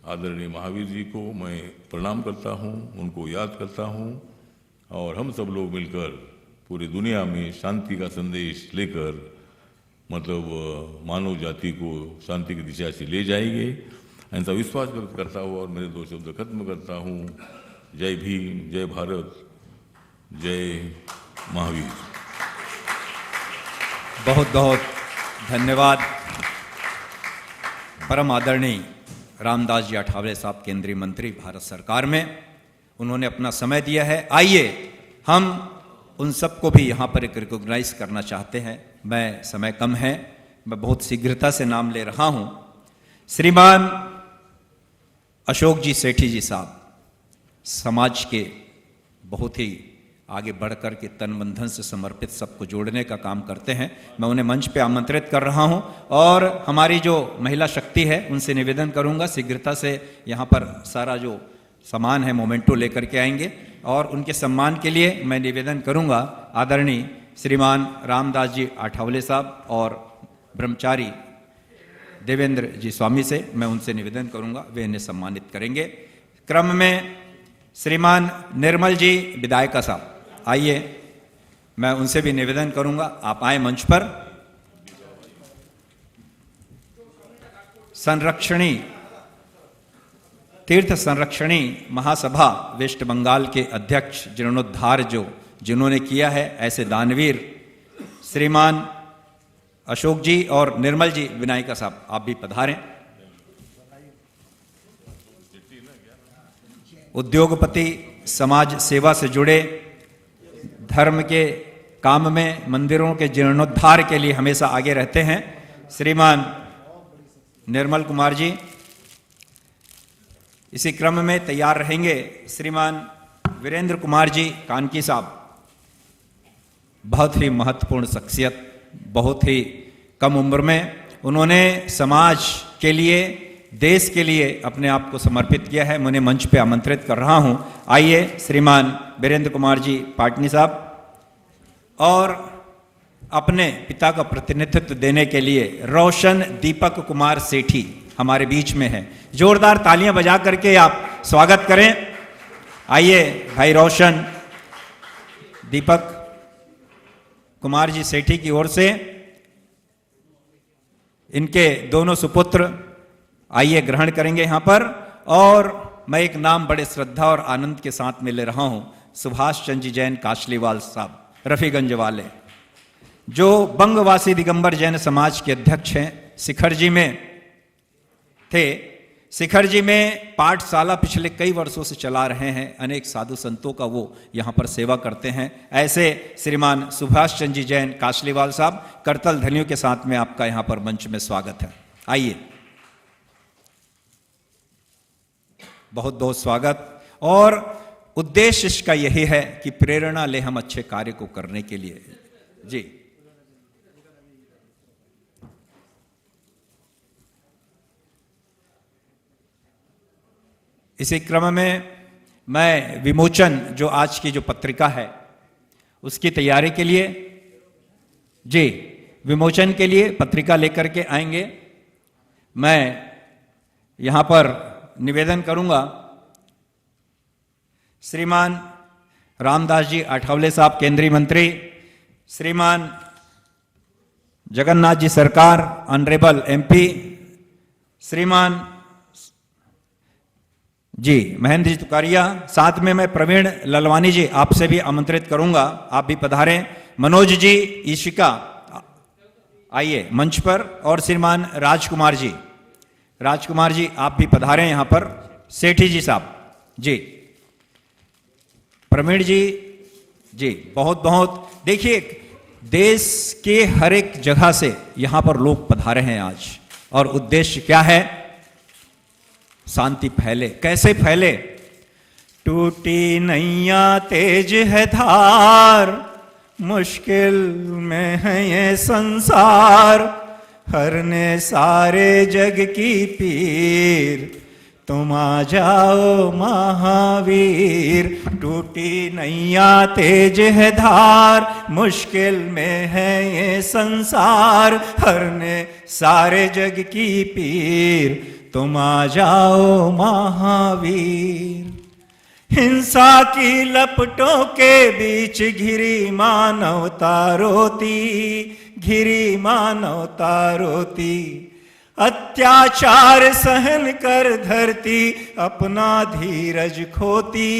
आदरणीय महावीर जी को मैं प्रणाम करता हूँ, उनको याद करता हूँ। और हम सब लोग मिलकर पूरी दुनिया में शांति का संदेश लेकर मतलब मानव जाति को शांति की दिशा से ले जाएंगे, ऐसा विश्वास व्यक्त करता हूँ। और मेरे 2 शब्द खत्म करता हूँ। जय भीम, जय भारत, जय महावीर। बहुत बहुत धन्यवाद। परम आदरणीय रामदास जी अठावले साहब, केंद्रीय मंत्री भारत सरकार में, उन्होंने अपना समय दिया है। आइए हम उन सबको भी यहाँ पर एक रिकॉग्नाइज करना चाहते हैं। मैं समय कम है, मैं बहुत शीघ्रता से नाम ले रहा हूँ। श्रीमान अशोक जी सेठी जी साहब समाज के बहुत ही आगे बढ़कर के तन मन धन से समर्पित सबको जोड़ने का काम करते हैं। मैं उन्हें मंच पे आमंत्रित कर रहा हूं। और हमारी जो महिला शक्ति है उनसे निवेदन करूंगा शीघ्रता से यहाँ पर सारा जो सामान है मोमेंटो लेकर के आएंगे। और उनके सम्मान के लिए मैं निवेदन करूंगा आदरणीय श्रीमान रामदास जी अठावले साहब और ब्रह्मचारी देवेंद्र जी स्वामी से मैं उनसे निवेदन करूंगा, वे इन्हें सम्मानित करेंगे। क्रम में श्रीमान निर्मल जी विधायका साहब आइए, मैं उनसे भी निवेदन करूंगा आप आए मंच पर। संरक्षणी तीर्थ संरक्षणी महासभा वेस्ट बंगाल के अध्यक्ष जीर्णोद्धार जिन्होंने किया है, ऐसे दानवीर श्रीमान अशोक जी और निर्मल जी विनायका साहब आप भी पधारें। उद्योगपति, समाज सेवा से जुड़े, धर्म के काम में, मंदिरों के जीर्णोद्धार के लिए हमेशा आगे रहते हैं श्रीमान निर्मल कुमार जी। इसी क्रम में तैयार रहेंगे श्रीमान वीरेंद्र कुमार जी कानकी साहब, बहुत ही महत्वपूर्ण शख्सियत, बहुत ही कम उम्र में उन्होंने समाज के लिए, देश के लिए अपने आप को समर्पित किया है। मैं उन्हें मंच पे आमंत्रित कर रहा हूं। आइए श्रीमान वीरेंद्र कुमार जी पाटनी साहब। और अपने पिता का प्रतिनिधित्व देने के लिए रोशन दीपक कुमार सेठी हमारे बीच में है। जोरदार तालियां बजा करके आप स्वागत करें। आइए भाई रोशन दीपक कुमार जी सेठी की ओर से इनके दोनों सुपुत्र आइए ग्रहण करेंगे यहां पर। और मैं एक नाम बड़े श्रद्धा और आनंद के साथ में ले रहा हूं, सुभाष चंद्र जैन काशलीवाल साहब रफीगंज वाले, जो बंगवासी दिगंबर जैन समाज के अध्यक्ष हैं, शिखर जी में थे। शिखर जी में पाठशाला पिछले कई वर्षों से चला रहे हैं, अनेक साधु संतों का वो यहाँ पर सेवा करते हैं। ऐसे श्रीमान सुभाष चंद्र जी जैन काशलीवाल साहब, करतल ध्वनियों के साथ में आपका यहाँ पर मंच में स्वागत है। आइए, बहुत बहुत स्वागत। और उद्देश्य इसका यही है कि प्रेरणा ले हम अच्छे कार्य को करने के लिए। जी, इसी क्रम में मैं विमोचन, जो आज की जो पत्रिका है उसकी तैयारी के लिए, जी, विमोचन के लिए पत्रिका लेकर के आएंगे। मैं यहां पर निवेदन करूंगा, श्रीमान रामदास जी आठवले साहब केंद्रीय मंत्री, श्रीमान जगन्नाथ जी सरकार ऑनरेबल एमपी, श्रीमान जी महेंद्र जी तुकारिया, साथ में मैं प्रवीण ललवानी जी आपसे भी आमंत्रित करूंगा, आप भी पधारें। मनोज जी ईशिका आइए मंच पर, और श्रीमान राजकुमार जी आप भी पधारें यहां पर। सेठी जी साहब जी, प्रवीण जी बहुत बहुत। देखिए, देश के हर एक जगह से यहां पर लोग पधारे हैं आज, और उद्देश्य क्या है? शांति फैले। कैसे फैले? टूटी नैया तेज है धार, मुश्किल में है ये संसार, हरने सारे जग की पीर, तुम आ जाओ महावीर। टूटी नैया तेज है धार, मुश्किल में है ये संसार, हरने सारे जग की पीर, तुम आ जाओ महावीर। हिंसा की लपटों के बीच घिरी मानवता रोती, अत्याचार सहन कर धरती अपना धीरज खोती,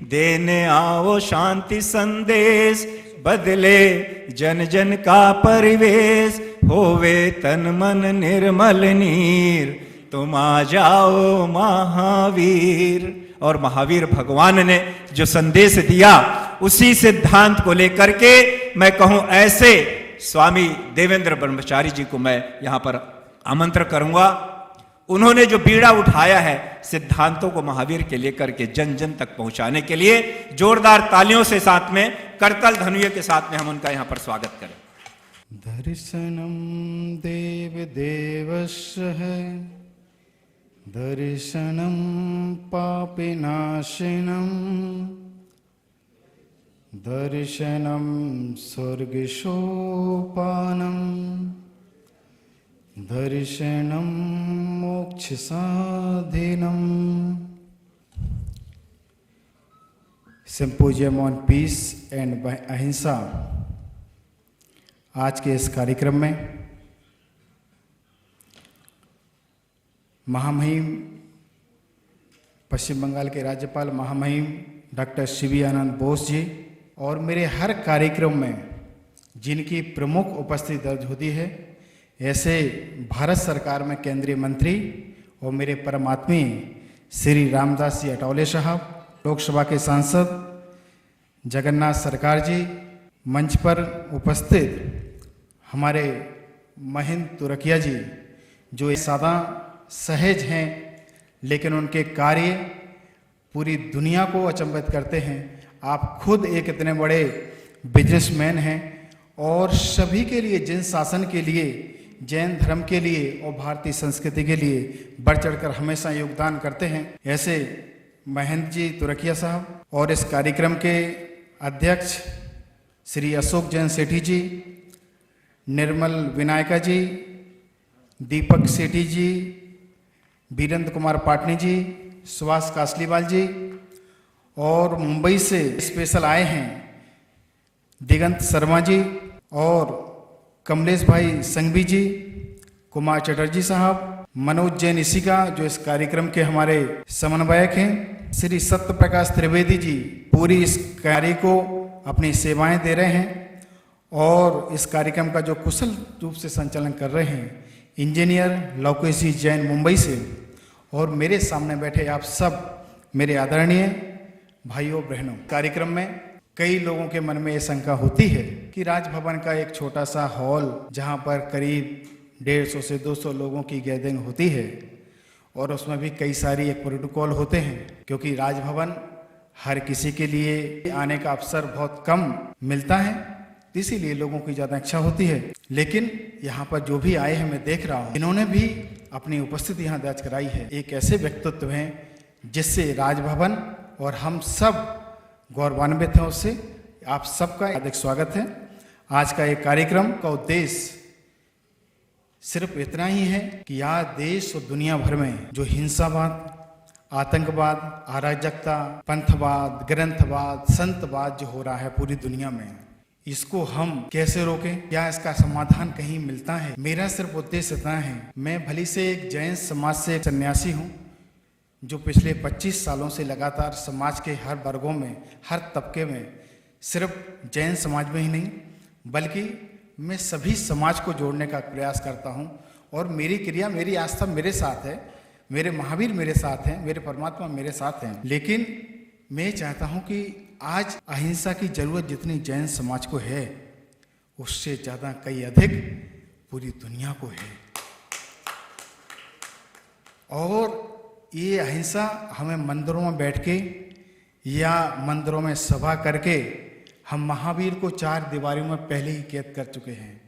देने आओ शांति संदेश, बदले जन जन का परिवेश, होवे तन मन निर्मल नीर, तुम आ जाओ महावीर। और महावीर भगवान ने जो संदेश दिया, उसी सिद्धांत को लेकर के मैं कहूं, ऐसे स्वामी देवेंद्र ब्रह्मचारी जी को मैं यहां पर आमंत्रण करूंगा। उन्होंने जो बीड़ा उठाया है सिद्धांतों को महावीर के लेकर के जन जन तक पहुंचाने के लिए, जोरदार तालियों से साथ में करतल ध्वनियों के साथ में हम उनका यहां पर स्वागत करें। दर्शनम देव देवस्य है, दर्शनम पापिनाशनम, दर्शनम स्वर्गसोपानम, दर्शनम मोक्ष साधनम। सिंपोजियम ऑन पीस एंड अहिंसा, आज के इस कार्यक्रम में महामहिम पश्चिम बंगाल के राज्यपाल महामहिम डॉक्टर शिवी आनंद बोस जी, और मेरे हर कार्यक्रम में जिनकी प्रमुख उपस्थिति दर्ज होती है, ऐसे भारत सरकार में केंद्रीय मंत्री और मेरे परमात्मीय श्री रामदास जी अटौले साहब, लोकसभा के सांसद जगन्नाथ सरकार जी, मंच पर उपस्थित हमारे महेंद्र तुरकिया जी, जो सादा सहज हैं लेकिन उनके कार्य पूरी दुनिया को अचंभित करते हैं। आप खुद एक इतने बड़े बिजनेसमैन हैं और सभी के लिए, जिन शासन के लिए, जैन धर्म के लिए और भारतीय संस्कृति के लिए बढ़ चढ़कर हमेशा योगदान करते हैं। ऐसे महेंद्र जी तुरकिया साहब और इस कार्यक्रम के अध्यक्ष श्री अशोक जैन सेठी जी, निर्मल विनायका जी, दीपक सेठी जी, वीरेंद्र कुमार पाटनी जी, सुभाष कासलीवाल जी, और मुंबई से स्पेशल आए हैं दिगंत शर्मा जी और कमलेश भाई संघवी जी, कुमार चटर्जी साहब, मनोज जैन इसिका जो इस कार्यक्रम के हमारे समन्वयक हैं, श्री सत्य प्रकाश त्रिवेदी जी पूरी इस कार्य को अपनी सेवाएं दे रहे हैं और इस कार्यक्रम का जो कुशल रूप से संचालन कर रहे हैं, इंजीनियर लवकेश जी जैन मुंबई से, और मेरे सामने बैठे आप सब मेरे आदरणीय भाइयों बहनों। कार्यक्रम में कई लोगों के मन में ये शंका होती है कि राजभवन का एक छोटा सा हॉल जहाँ पर करीब 150 से 200 लोगों की गैदरिंग होती है और उसमें भी कई सारी एक प्रोटोकॉल होते हैं, क्योंकि राजभवन हर किसी के लिए आने का अवसर बहुत कम मिलता है, इसीलिए लोगों की ज़्यादा इच्छा होती है। लेकिन यहाँ पर जो भी आए हैं मैं देख रहा हूँ, इन्होंने भी अपनी उपस्थिति यहाँ दर्ज कराई है। एक ऐसे व्यक्तित्व हैं जिससे राजभवन और हम सब गौरवान्वित हैं। उससे आप सबका हार्दिक स्वागत है। आज का एक कार्यक्रम का उद्देश्य सिर्फ इतना ही है कि आज देश और दुनिया भर में जो हिंसावाद, आतंकवाद, अराजकता, पंथवाद, ग्रंथवाद, संतवाद जो हो रहा है पूरी दुनिया में, इसको हम कैसे रोकें, क्या इसका समाधान कहीं मिलता है। मेरा सिर्फ उद्देश्य इतना है, मैं भली से एक जैन समाज से एक सन्यासी हूँ जो पिछले 25 सालों से लगातार समाज के हर वर्गों में, हर तबके में, सिर्फ जैन समाज में ही नहीं बल्कि मैं सभी समाज को जोड़ने का प्रयास करता हूँ। और मेरी क्रिया, मेरी आस्था मेरे साथ है, मेरे महावीर मेरे साथ हैं, मेरे परमात्मा मेरे साथ हैं। लेकिन मैं चाहता हूँ कि आज अहिंसा की जरूरत जितनी जैन समाज को है, उससे ज़्यादा कई अधिक पूरी दुनिया को है। और ये अहिंसा हमें मंदिरों में बैठ के या मंदिरों में सभा करके हम महावीर को 4 दीवारों में पहले ही कैद कर चुके हैं।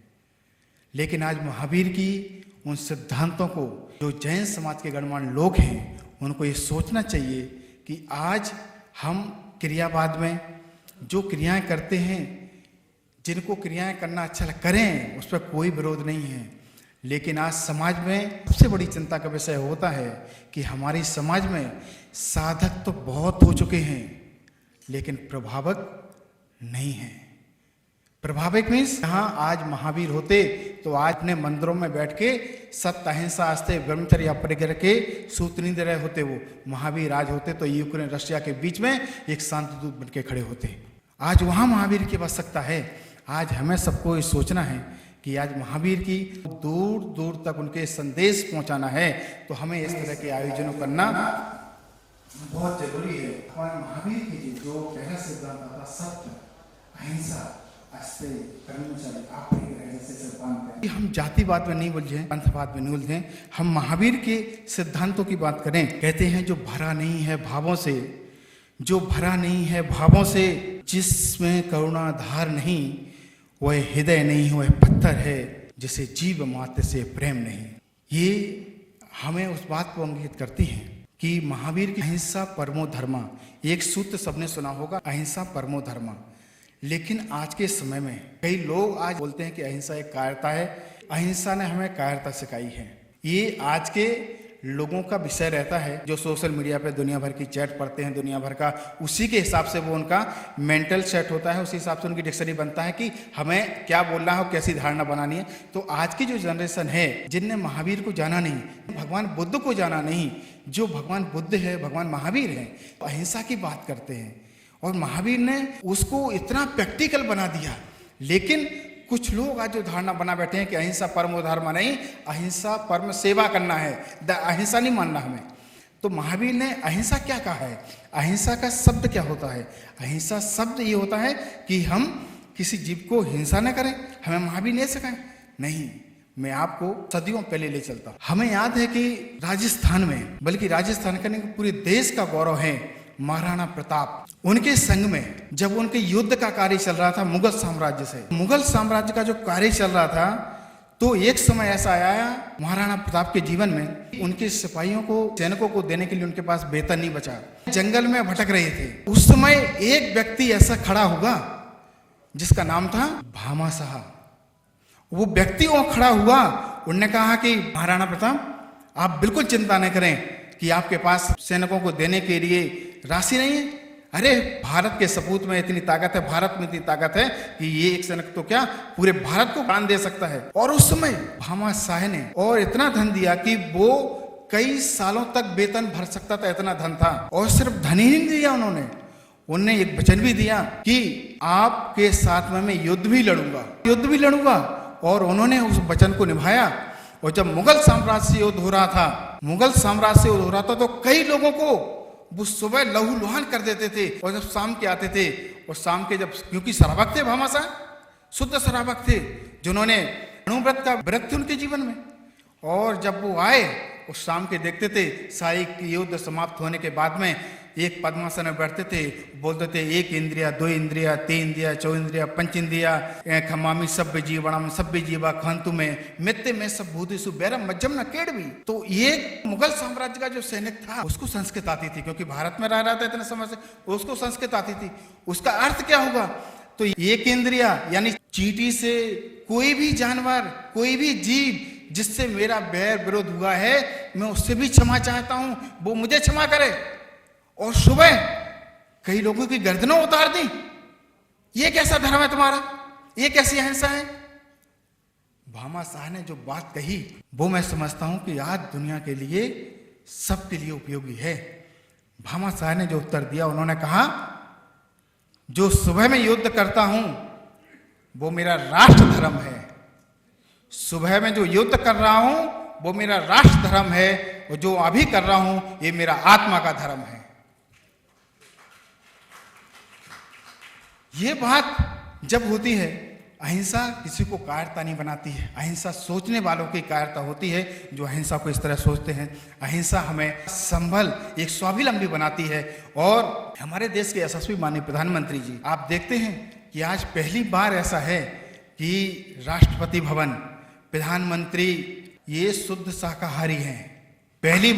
लेकिन आज महावीर की उन सिद्धांतों को जो जैन समाज के गणमान्य लोग हैं उनको ये सोचना चाहिए कि आज हम क्रियावाद में जो क्रियाएं करते हैं, जिनको क्रियाएं करना अच्छा करें, उस पर कोई विरोध नहीं है। लेकिन आज समाज में सबसे बड़ी चिंता का विषय होता है कि हमारी समाज में साधक तो बहुत हो चुके हैं लेकिन प्रभावक नहीं है। प्रभावक मीन्स यहाँ आज महावीर होते तो आज अपने मंदिरों में बैठ के सत्य, अहिंसा, आस्थे, ब्रह्मचर्य, अपरिग्रह के सूत्र नहीं दे रहे होते। वो महावीर आज होते तो यूक्रेन रशिया के बीच में एक शांति दूत बन के खड़े होते। आज वहाँ महावीर की आवश्यकता है। आज हमें सबको ये सोचना है कि आज महावीर की दूर दूर तक उनके संदेश पहुँचाना है, तो हमें इस तरह के आयोजनों करना बहुत जरूरी है। हमारे महावीर की जो पहला सिद्धांत था, सत्य, अहिंसा, आस्थे, ब्रह्मचर्य, अपरिग्रह जैसे सिद्धांत है। हम जातिवाद में नहीं उलझे, पंथवाद में नहीं उलझे, हम महावीर के सिद्धांतों की बात करें। कहते हैं जो भरा नहीं है भावों से, जो भरा नहीं है भावों से, जिसमें करुणा धार नहीं, वह हृदय नहीं, वह पत्थर है जिसे जीव मात्र से प्रेम नहीं। ये हमें उस बात को इंगित करती है कि महावीर की अहिंसा परमो धर्मा, एक सूत्र सबने सुना होगा, अहिंसा परमो धर्मा। लेकिन आज के समय में कई लोग आज बोलते हैं कि अहिंसा एक कायरता है। अहिंसा ने हमें कायरता सिखाई है। ये आज के लोगों का विषय रहता है जो सोशल मीडिया पे दुनिया भर की चैट पढ़ते हैं, दुनिया भर का, उसी के हिसाब से वो उनका मेंटल सेट होता है, उसी हिसाब से उनकी डिक्शनरी बनता है कि हमें क्या बोलना है और कैसी धारणा बनानी है। तो आज की जो जनरेशन है जिनने महावीर को जाना नहीं, भगवान बुद्ध को जाना नहीं, जो भगवान बुद्ध है, भगवान महावीर है, अहिंसा की बात करते हैं और महावीर ने उसको इतना प्रैक्टिकल बना दिया। लेकिन कुछ लोग आज जो धारणा बना बैठे हैं कि अहिंसा परमो धर्म नहीं, अहिंसा परम सेवा करना है, अहिंसा नहीं मानना हमें। तो महावीर ने अहिंसा क्या कहा है? अहिंसा का शब्द क्या होता है? अहिंसा शब्द ये होता है कि हम किसी जीव को हिंसा न करें। हमें महावीर ने सिखाए नहीं। मैं आपको सदियों पहले ले चलता हूं। हमें याद है कि राजस्थान में, बल्कि राजस्थान का नहीं पूरे देश का गौरव है, महाराणा प्रताप, उनके संग में जब उनके युद्ध का कार्य चल रहा था मुगल साम्राज्य से, मुगल साम्राज्य का जो कार्य चल रहा था, तो एक समय ऐसा आया महाराणा प्रताप के जीवन में, उनके सिपाहियों को, सैनिकों को देने के लिए उनके पास वेतन नहीं बचा, जंगल में भटक रहे थे। उस समय एक व्यक्ति ऐसा खड़ा होगा जिसका नाम था भामाशाह। वो व्यक्ति वहां खड़ा हुआ, उनने कहा कि महाराणा प्रताप आप बिल्कुल चिंता न करें कि आपके पास सैनिकों को देने के लिए राशि नहीं है। अरे भारत के सपूत में इतनी ताकत है, भारत में इतनी ताकत है कि ये एक सैनिक तो क्या पूरे भारत को प्राण दे सकता है। और उस समय भामाशाह ने और इतना धन दिया कि वो कई सालों तक वेतन भर सकता था, इतना धन था। और सिर्फ धन ही नहीं दिया उन्होंने एक वचन भी दिया कि आपके साथ में मैं युद्ध भी लड़ूंगा। और उन्होंने उस वचन को निभाया और जब मुगल साम्राज्य से युद्ध हो रहा था, मुगल साम्राज्य से युद्ध हो रहा था, तो कई लोगों को वो सुबह लहूलुहान कर देते थे, और जब शाम के आते थे, और शाम के जब, क्योंकि श्रावक थे भामाशाह, शुद्ध श्रावक थे, जिन्होंने अणुव्रत का व्रत थे उनके जीवन में, और जब वो आए उस शाम के देखते थे सारी युद्ध समाप्त होने के बाद में एक पद्मासन में बैठते थे, बोलते थे एक इंद्रिया, दो इंद्रिया, तीन इंद्रिया, चौ इंद्रिया, पंच इंद्रिया, खमामी सभ्य जीवणम सभ्य जीवा खंतु में मित्य में सब भूतिसु बैरम मज्जम न केड़वी। तो ये मुगल साम्राज्य का जो सैनिक था उसको संस्कृत आती थी, क्योंकि भारत में रह रहा था इतने समय से, उसको संस्कृत आती थी। उसका अर्थ क्या होगा? तो एक इंद्रिया यानी चींटी से कोई भी जानवर, कोई भी जीव जिससे मेरा बैर विरोध हुआ है, मैं उससे भी क्षमा चाहता हूं, वो मुझे क्षमा करे। और सुबह कई लोगों की गर्दनें उतार दी। ये कैसा धर्म है तुम्हारा? ये कैसी अहिंसा है? भामाशाह ने जो बात कही वो मैं समझता हूं कि आज दुनिया के लिए, सबके लिए उपयोगी है। भामाशाह ने जो उत्तर दिया, उन्होंने कहा जो सुबह में युद्ध करता हूं वो मेरा राष्ट्र धर्म है, सुबह में जो युद्ध कर रहा हूं वो मेरा राष्ट्र धर्म है, और जो अभी कर रहा हूं ये मेरा आत्मा का धर्म है। ये बात जब होती है, अहिंसा किसी को कायरता नहीं बनाती है, अहिंसा सोचने वालों की कायरता होती है, जो अहिंसा को इस तरह सोचते हैं। अहिंसा हमें संभल, एक स्वावलंबी बनाती है। और हमारे देश के यशस्वी माननीय प्रधानमंत्री जी, आप देखते हैं कि आज पहली बार ऐसा है कि राष्ट्रपति भवन, प्रधानमंत्री ये शुद्ध शाकाहारी हैं। पहली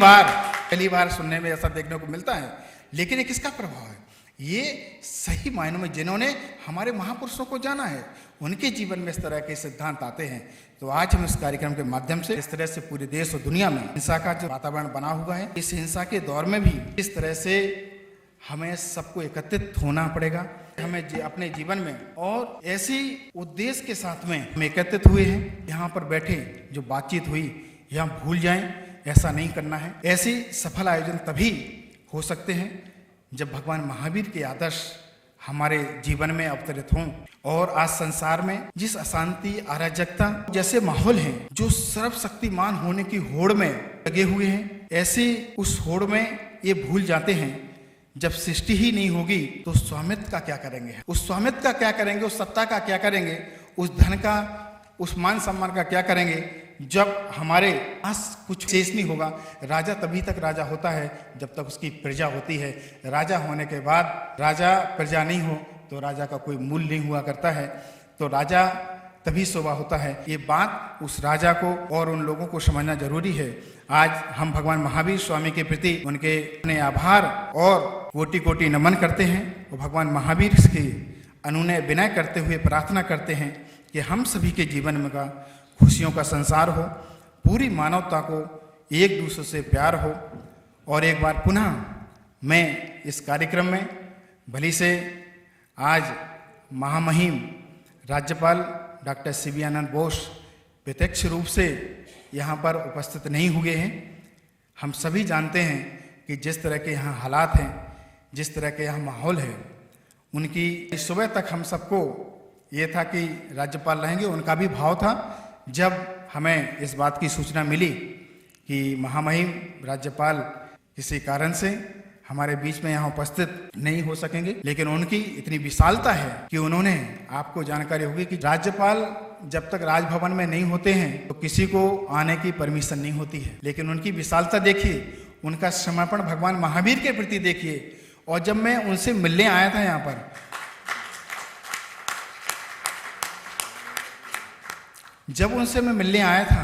बार सुनने में ऐसा देखने को मिलता है। लेकिन ये किसका प्रभाव है? ये सही मायनों में जिन्होंने हमारे महापुरुषों को जाना है, उनके जीवन में इस तरह के सिद्धांत आते हैं। तो आज हम इस कार्यक्रम के माध्यम से इस तरह से पूरे देश और दुनिया में हिंसा का जो वातावरण बना हुआ है, इस हिंसा के दौर में भी इस तरह से हमें सबको एकत्रित होना पड़ेगा। हमें अपने जीवन में और ऐसी उद्देश्य के साथ में हम एकत्रित हुए हैं, यहाँ पर बैठे जो बातचीत हुई यहाँ भूल जाएं, ऐसा नहीं करना है। ऐसी सफल आयोजन तभी हो सकते हैं जब भगवान महावीर के आदर्श हमारे जीवन में अवतरित हों। और आज संसार में जिस अशांति, अराजकता जैसे माहौल हैं, जो सर्वशक्तिमान होने की होड़ में लगे हुए हैं, ऐसे उस होड़ में ये भूल जाते हैं जब सृष्टि ही नहीं होगी तो स्वामित्व का क्या करेंगे, उस स्वामित्व का क्या करेंगे, उस सत्ता का क्या करेंगे, उस धन का, उस मान सम्मान का क्या करेंगे, जब हमारे पास कुछ शेष नहीं होगा। राजा तभी तक राजा होता है जब तक उसकी प्रजा होती है। राजा होने के बाद राजा प्रजा नहीं हो तो राजा का कोई मूल्य नहीं हुआ करता है। तो राजा तभी शोभा होता है। ये बात उस राजा को और उन लोगों को समझना जरूरी है। आज हम भगवान महावीर स्वामी के प्रति उनके अपने आभार और कोटि कोटि नमन करते हैं, और भगवान महावीर की अनुनय विनय करते हुए प्रार्थना करते हैं कि हम सभी के जीवन में का खुशियों का संसार हो, पूरी मानवता को एक दूसरे से प्यार हो। और एक बार पुनः मैं इस कार्यक्रम में भली से आज महामहिम राज्यपाल डॉक्टर सीवी आनंद बोस प्रत्यक्ष रूप से यहाँ पर उपस्थित नहीं हुए हैं। हम सभी जानते हैं कि जिस तरह के यहाँ हालात हैं, जिस तरह के यहाँ माहौल है, उनकी सुबह तक हम सबको ये था कि राज्यपाल रहेंगे। उनका भी भाव था। जब हमें इस बात की सूचना मिली कि महामहिम राज्यपाल किसी कारण से हमारे बीच में यहाँ उपस्थित नहीं हो सकेंगे, लेकिन उनकी इतनी विशालता है कि उन्होंने, आपको जानकारी होगी कि राज्यपाल जब तक राजभवन में नहीं होते हैं तो किसी को आने की परमिशन नहीं होती है। लेकिन उनकी विशालता देखिए, उनका समर्पण भगवान महावीर के प्रति देखिए। और जब मैं उनसे मिलने आया था यहाँ पर, जब उनसे मैं मिलने आया था,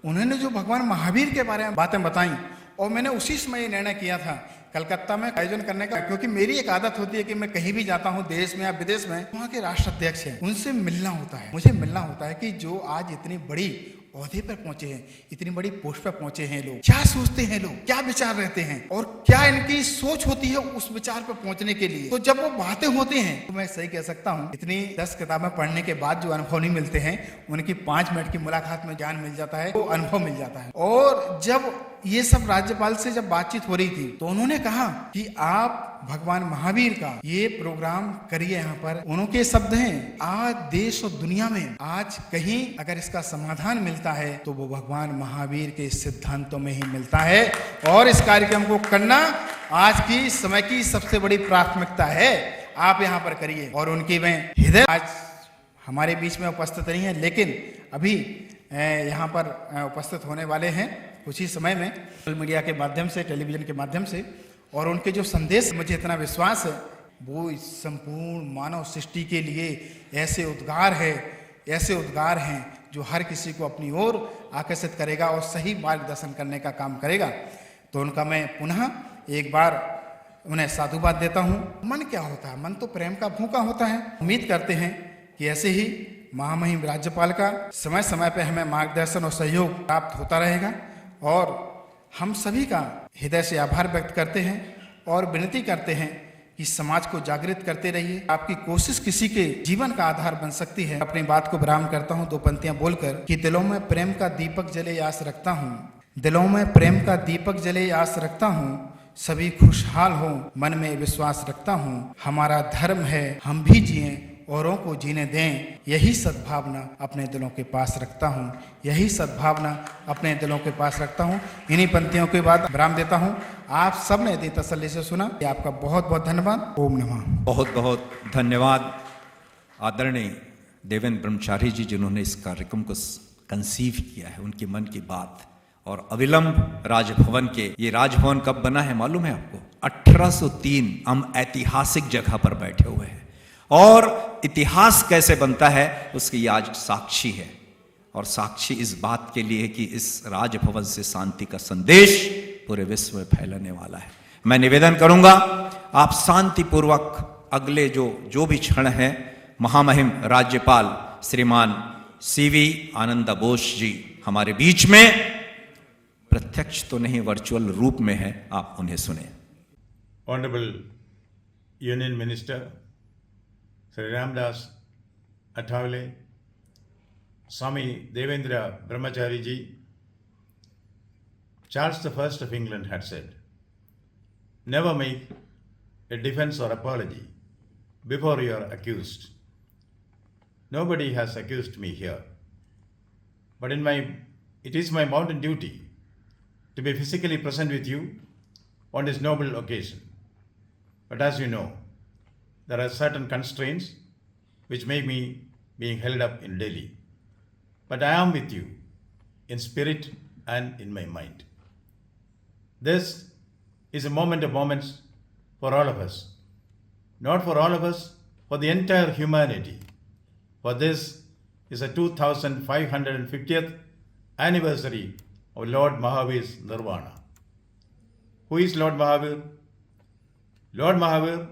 उन्होंने जो भगवान महावीर के बारे में बातें बताई, और मैंने उसी समय निर्णय किया था कलकत्ता में आयोजन करने का। क्योंकि मेरी एक आदत होती है कि मैं कहीं भी जाता हूँ, देश में या विदेश में, वहाँ के राष्ट्राध्यक्ष हैं, उनसे मिलना होता है। मुझे मिलना होता है कि जो आज इतनी बड़ी ओहदे पर पहुंचे हैं, इतनी बड़ी पोस्ट पर पहुंचे हैं, लोग क्या सोचते हैं, लोग क्या विचार रहते हैं, और क्या इनकी सोच होती है उस विचार पर पहुंचने के लिए। तो जब वो बातें होती हैं तो मैं सही कह सकता हूँ, इतनी 10 किताबें पढ़ने के बाद जो अनुभव नहीं मिलते हैं, उनकी 5 मिनट की मुलाकात में ज्ञान मिल जाता है, वो अनुभव मिल जाता है। और जब ये सब राज्यपाल से जब बातचीत हो रही थी तो उन्होंने कहा कि आप भगवान महावीर का ये प्रोग्राम करिए यहाँ पर। उनके शब्द हैं, आज देश और दुनिया में आज कहीं अगर इसका समाधान मिलता है तो वो भगवान महावीर के सिद्धांतों में ही मिलता है, और इस कार्यक्रम को करना आज की समय की सबसे बड़ी प्राथमिकता है। आप यहाँ पर करिए। और उनकी मैं हृदय आज हमारे बीच में उपस्थित नहीं है, लेकिन अभी यहाँ पर उपस्थित होने वाले हैं कुछ ही समय में सोशल मीडिया के माध्यम से, टेलीविजन के माध्यम से। और उनके जो संदेश, मुझे इतना विश्वास है, वो इस संपूर्ण मानव सृष्टि के लिए ऐसे उद्गार हैं जो हर किसी को अपनी ओर आकर्षित करेगा और सही मार्गदर्शन करने का काम करेगा। तो उनका मैं पुनः एक बार उन्हें साधुवाद देता हूँ। मन क्या होता है? मन तो प्रेम का भूखा होता है। उम्मीद करते हैं कि ऐसे ही महामहिम राज्यपाल का समय समय पर हमें मार्गदर्शन और सहयोग प्राप्त होता रहेगा, और हम सभी का हृदय से आभार व्यक्त करते हैं और विनती करते हैं कि समाज को जागृत करते रहिए। आपकी कोशिश किसी के जीवन का आधार बन सकती है। अपनी बात को विराम करता हूँ 2 पंक्तियां बोलकर कि दिलों में प्रेम का दीपक जले आस रखता हूँ, दिलों में प्रेम का दीपक जले आस रखता हूँ, सभी खुशहाल हो मन में विश्वास रखता हूँ, हमारा धर्म है हम भी जिएं औरों को जीने दें, यही सद्भावना अपने दिलों के पास रखता हूँ, यही सद्भावना अपने दिलों के पास रखता हूँ। इन्हीं पंक्तियों के बाद विराम देता हूँ। आप सब ने यदि तसल्ली से सुना, आपका बहुत बहुत धन्यवाद। ओम नमः। बहुत बहुत धन्यवाद आदरणीय देवेंद्र ब्रह्मचारी जी, जिन्होंने इस कार्यक्रम को कंसीव किया है, उनके मन की बात। और अविलंब राजभवन के, ये राजभवन कब बना है मालूम है आपको? 1803। हम ऐतिहासिक जगह पर बैठे हुए हैं, और इतिहास कैसे बनता है उसकी आज साक्षी है। और साक्षी इस बात के लिए कि इस राजभवन से शांति का संदेश पूरे विश्व में फैलने वाला है। मैं निवेदन करूंगा, आप शांतिपूर्वक अगले जो भी क्षण है, महामहिम राज्यपाल श्रीमान CV आनंद बोस जी हमारे बीच में प्रत्यक्ष तो नहीं, वर्चुअल रूप में है, आप उन्हें सुने। Honorable Union Minister Sri Ramdas Athawale, Swami Devendra Brahmachari ji, Charles I of England had said, never make a defense or apology before you are accused. Nobody has accused me here, but it is my bounden duty to be physically present with you on this noble occasion. But as you know, there are certain constraints which make me being held up in Delhi. But I am with you in spirit and in my mind. This is a moment of moments for all of us. Not for all of us, for the entire humanity. For this is the 2550th anniversary of Lord Mahavir's Nirvana. Who is Lord Mahavir? Lord Mahavir,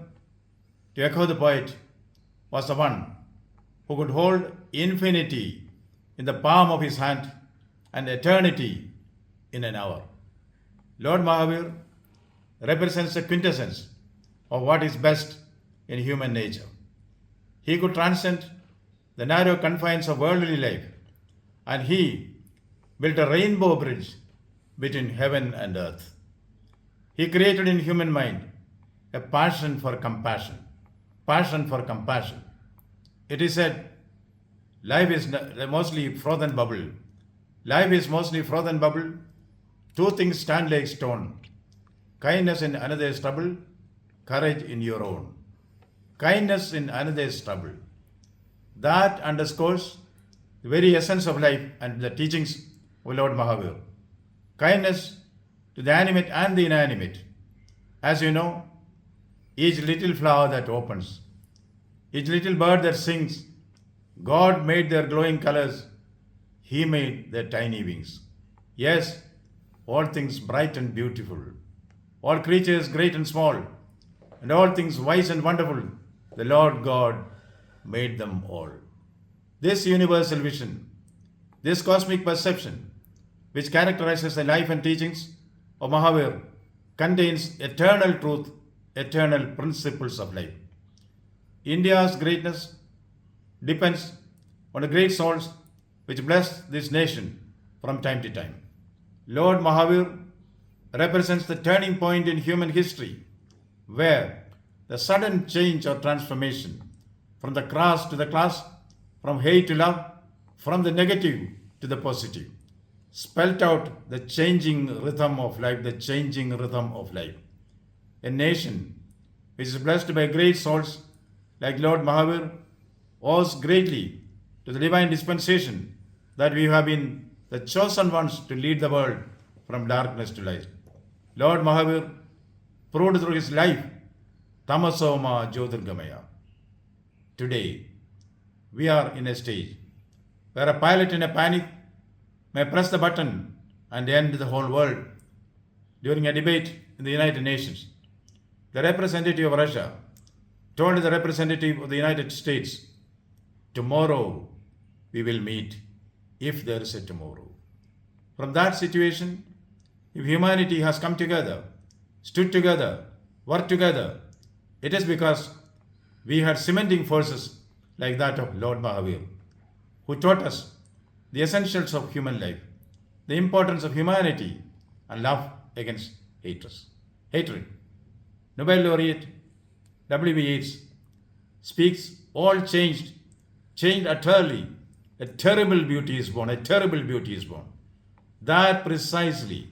to echo the poet, was the one who could hold infinity in the palm of his hand and eternity in an hour. Lord Mahavir represents the quintessence of what is best in human nature. He could transcend the narrow confines of worldly life, and he built a rainbow bridge between heaven and earth. He created in human mind a passion for compassion. Passion for compassion. It is said, life is mostly froth and bubble. Life is mostly froth and bubble. Two things stand like stone. Kindness in another's trouble, courage in your own. Kindness in another's trouble. That underscores the very essence of life and the teachings of Lord Mahavir. Kindness to the animate and the inanimate. As you know, each little flower that opens, each little bird that sings, God made their glowing colors, He made their tiny wings. Yes, all things bright and beautiful, all creatures great and small, and all things wise and wonderful, the Lord God made them all. This universal vision, this cosmic perception, which characterizes the life and teachings of Mahavir, contains eternal truth, eternal principles of life. India's greatness depends on the great souls which bless this nation from time to time. Lord Mahavir represents the turning point in human history where the sudden change or transformation from the crass to the class, from hate to love, from the negative to the positive, spelt out the changing rhythm of life, the changing rhythm of life. A nation which is blessed by great souls like Lord Mahavir owes greatly to the divine dispensation that we have been the chosen ones to lead the world from darkness to light. Lord Mahavir proved through his life, Tamasoma Jyotirgamaya. Today, we are in a stage where a pilot in a panic may press the button and end the whole world. During a debate in the United Nations, the representative of Russia told the representative of the United States, tomorrow we will meet, if there is a tomorrow. From that situation, if humanity has come together, stood together, worked together, it is because we had cementing forces like that of Lord Mahavir, who taught us the essentials of human life, the importance of humanity and love against hatred. Nobel laureate W.B. Yeats speaks, all changed utterly, a terrible beauty is born, a terrible beauty is born. That precisely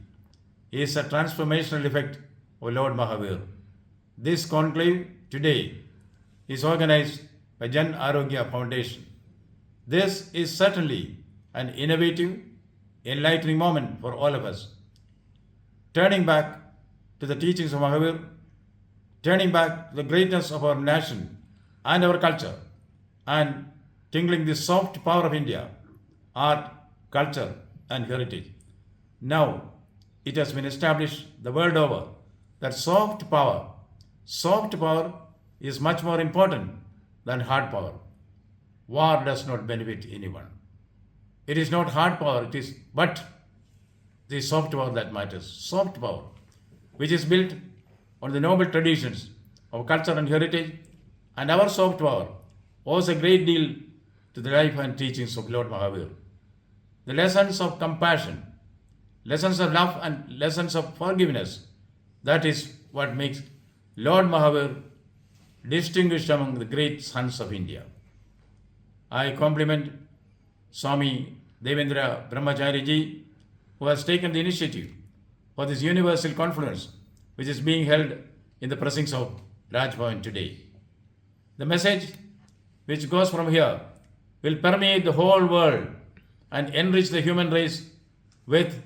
is a transformational effect of Lord Mahavir. This conclave today is organized by Jan Arogya Foundation. This is certainly an innovative, enlightening moment for all of us. Turning back to the teachings of Mahavir, turning back to the greatness of our nation and our culture, and tingling the soft power of India, art, culture, and heritage. Now, it has been established the world over that soft power is much more important than hard power. War does not benefit anyone. It is not hard power, it is but the soft power that matters. Soft power, which is built on the noble traditions of culture and heritage, and our soft power owes a great deal to the life and teachings of Lord Mahavir. The lessons of compassion, lessons of love, and lessons of forgiveness, that is what makes Lord Mahavir distinguished among the great sons of India. I compliment Swami Devendra Brahmachari Ji, who has taken the initiative for this universal conference which is being held in the precincts of Raj Bhavan today. The message which goes from here will permeate the whole world and enrich the human race with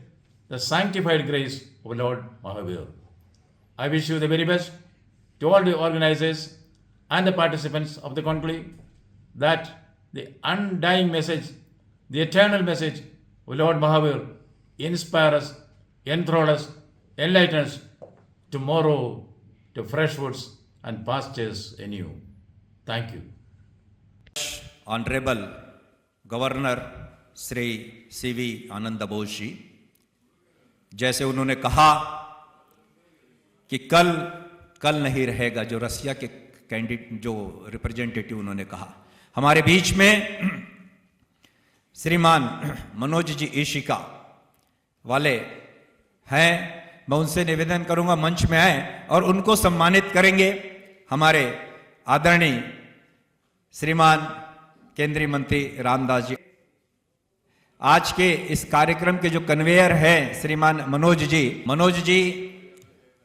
the sanctified grace of Lord Mahavir. I wish you the very best to all the organizers and the participants of the conclave, that the undying message, the eternal message of Lord Mahavir inspire us, enthrall us, enlighten us tomorrow to fresh woods and pastures anew. Thank you. Honorable Governor Shri C.V. आनंद बोस जी, जैसे उन्होंने कहा कि कल नहीं रहेगा, जो रसिया के candidate जो रिप्रेजेंटेटिव उन्होंने कहा, हमारे बीच में श्रीमान मनोज जी ईशिका वाले हैं। मैं उनसे निवेदन करूंगा मंच में आए और उनको सम्मानित करेंगे। हमारे आदरणीय श्रीमान केंद्रीय मंत्री रामदास जी, आज के इस कार्यक्रम के जो कन्वेयर हैं श्रीमान मनोज जी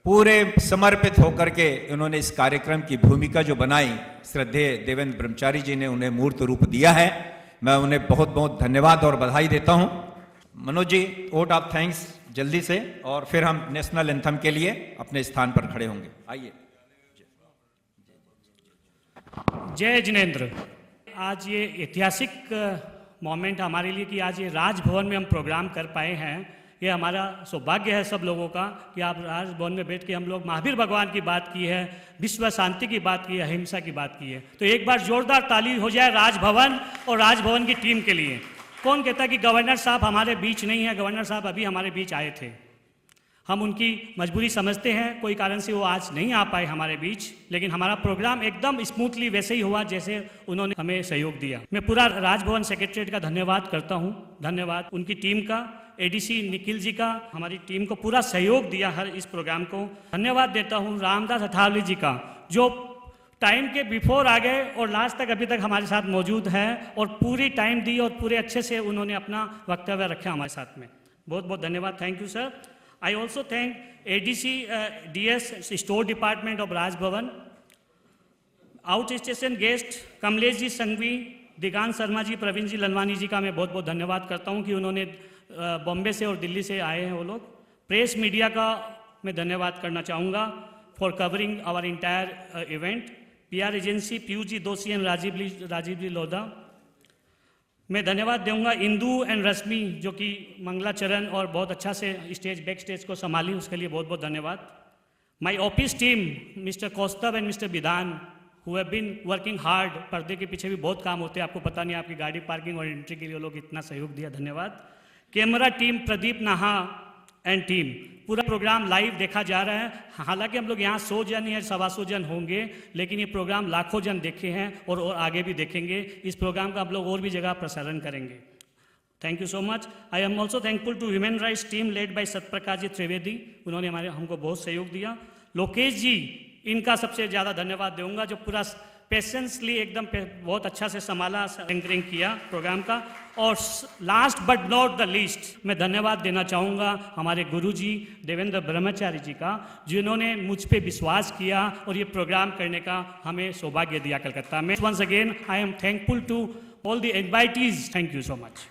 पूरे समर्पित होकर के उन्होंने इस कार्यक्रम की भूमिका जो बनाई, श्रद्धेय देवेंद्र ब्रह्मचारी जी ने उन्हें मूर्त रूप दिया है। मैं उन्हें बहुत बहुत धन्यवाद और बधाई देता हूं। Manoj ji, vote of thanks जल्दी से, और फिर हम नेशनल एंथम के लिए अपने स्थान पर खड़े होंगे। आइए। जय जिनेंद्र। आज ये ऐतिहासिक मोमेंट हमारे लिए कि आज ये राजभवन में हम प्रोग्राम कर पाए हैं। ये हमारा सौभाग्य है सब लोगों का कि आप राजभवन में बैठ के हम लोग महावीर भगवान की बात की है, विश्व शांति की बात की है, अहिंसा की बात की है। तो एक बार जोरदार ताली हो जाए राजभवन और राजभवन की टीम के लिए। कौन कहता कि गवर्नर साहब हमारे बीच नहीं है? गवर्नर साहब अभी हमारे बीच आए थे, हम उनकी मजबूरी समझते हैं, कोई कारण से वो आज नहीं आ पाए हमारे बीच, लेकिन हमारा प्रोग्राम एकदम स्मूथली वैसे ही हुआ जैसे उन्होंने हमें सहयोग दिया। मैं पूरा राजभवन सेक्रेटरीट का धन्यवाद करता हूँ, धन्यवाद उनकी टीम का, एडीसी निखिल जी का, हमारी टीम को पूरा सहयोग दिया हर इस प्रोग्राम को। धन्यवाद देता हूँ रामदास अठावले जी का, जो टाइम के बिफोर आ गए और लास्ट तक अभी तक हमारे साथ मौजूद हैं और पूरी टाइम दी और पूरे अच्छे से उन्होंने अपना वक्तव्य रखा हमारे साथ में। बहुत बहुत धन्यवाद। Thank you sir. I also thank ADC DS store department of Rajbhavan, out station guest Kamlesh ji Sanghvi, Digan Sharma ji, Praveen ji Lalwani ji का मैं बहुत बहुत धन्यवाद करता हूं कि उन्होंने बॉम्बे से और दिल्ली से आए हैं वो लोग। प्रेस मीडिया का मैं धन्यवाद करना चाहूँगा for covering our entire event. PR agency Piyush ji Doshi and Rajiv जी लोधा। मैं धन्यवाद दूंगा इंदू एंड रश्मि जो कि मंगलाचरण और बहुत अच्छा से बैक स्टेज को संभाली, उसके लिए बहुत बहुत धन्यवाद। My office team mister Kaustav and mister Vidhan who have been working hard. पर्दे के पीछे भी बहुत काम होते हैं, आपको पता नहीं, आपकी गाड़ी पार्किंग और एंट्री के लिए लोग इतना सहयोग दिया, धन्यवाद। कैमरा टीम प्रदीप नाहा एंड टीम, पूरा प्रोग्राम लाइव देखा जा रहा है। हालांकि हम लोग यहाँ 100 जन या 125 जन होंगे, लेकिन ये प्रोग्राम लाखों जन देखे हैं और आगे भी देखेंगे। इस प्रोग्राम का हम लोग और भी जगह प्रसारण करेंगे। Thank you so much. I am also thankful to human rights team led by Satyaprakash ji Trivedi, उन्होंने हमको बहुत सहयोग दिया। लोकेश जी, इनका सबसे ज़्यादा धन्यवाद दूंगा जो पूरा पेशेंसली एकदम बहुत अच्छा से संभाला, एंकरिंग किया प्रोग्राम का। और last but not the least मैं धन्यवाद देना चाहूँगा हमारे गुरुजी देवेंद्र ब्रह्मचारी जी का, जिन्होंने मुझ पे विश्वास किया और ये प्रोग्राम करने का हमें सौभाग्य दिया कलकत्ता में। Once again I am thankful to all the invitees. Thank you so much.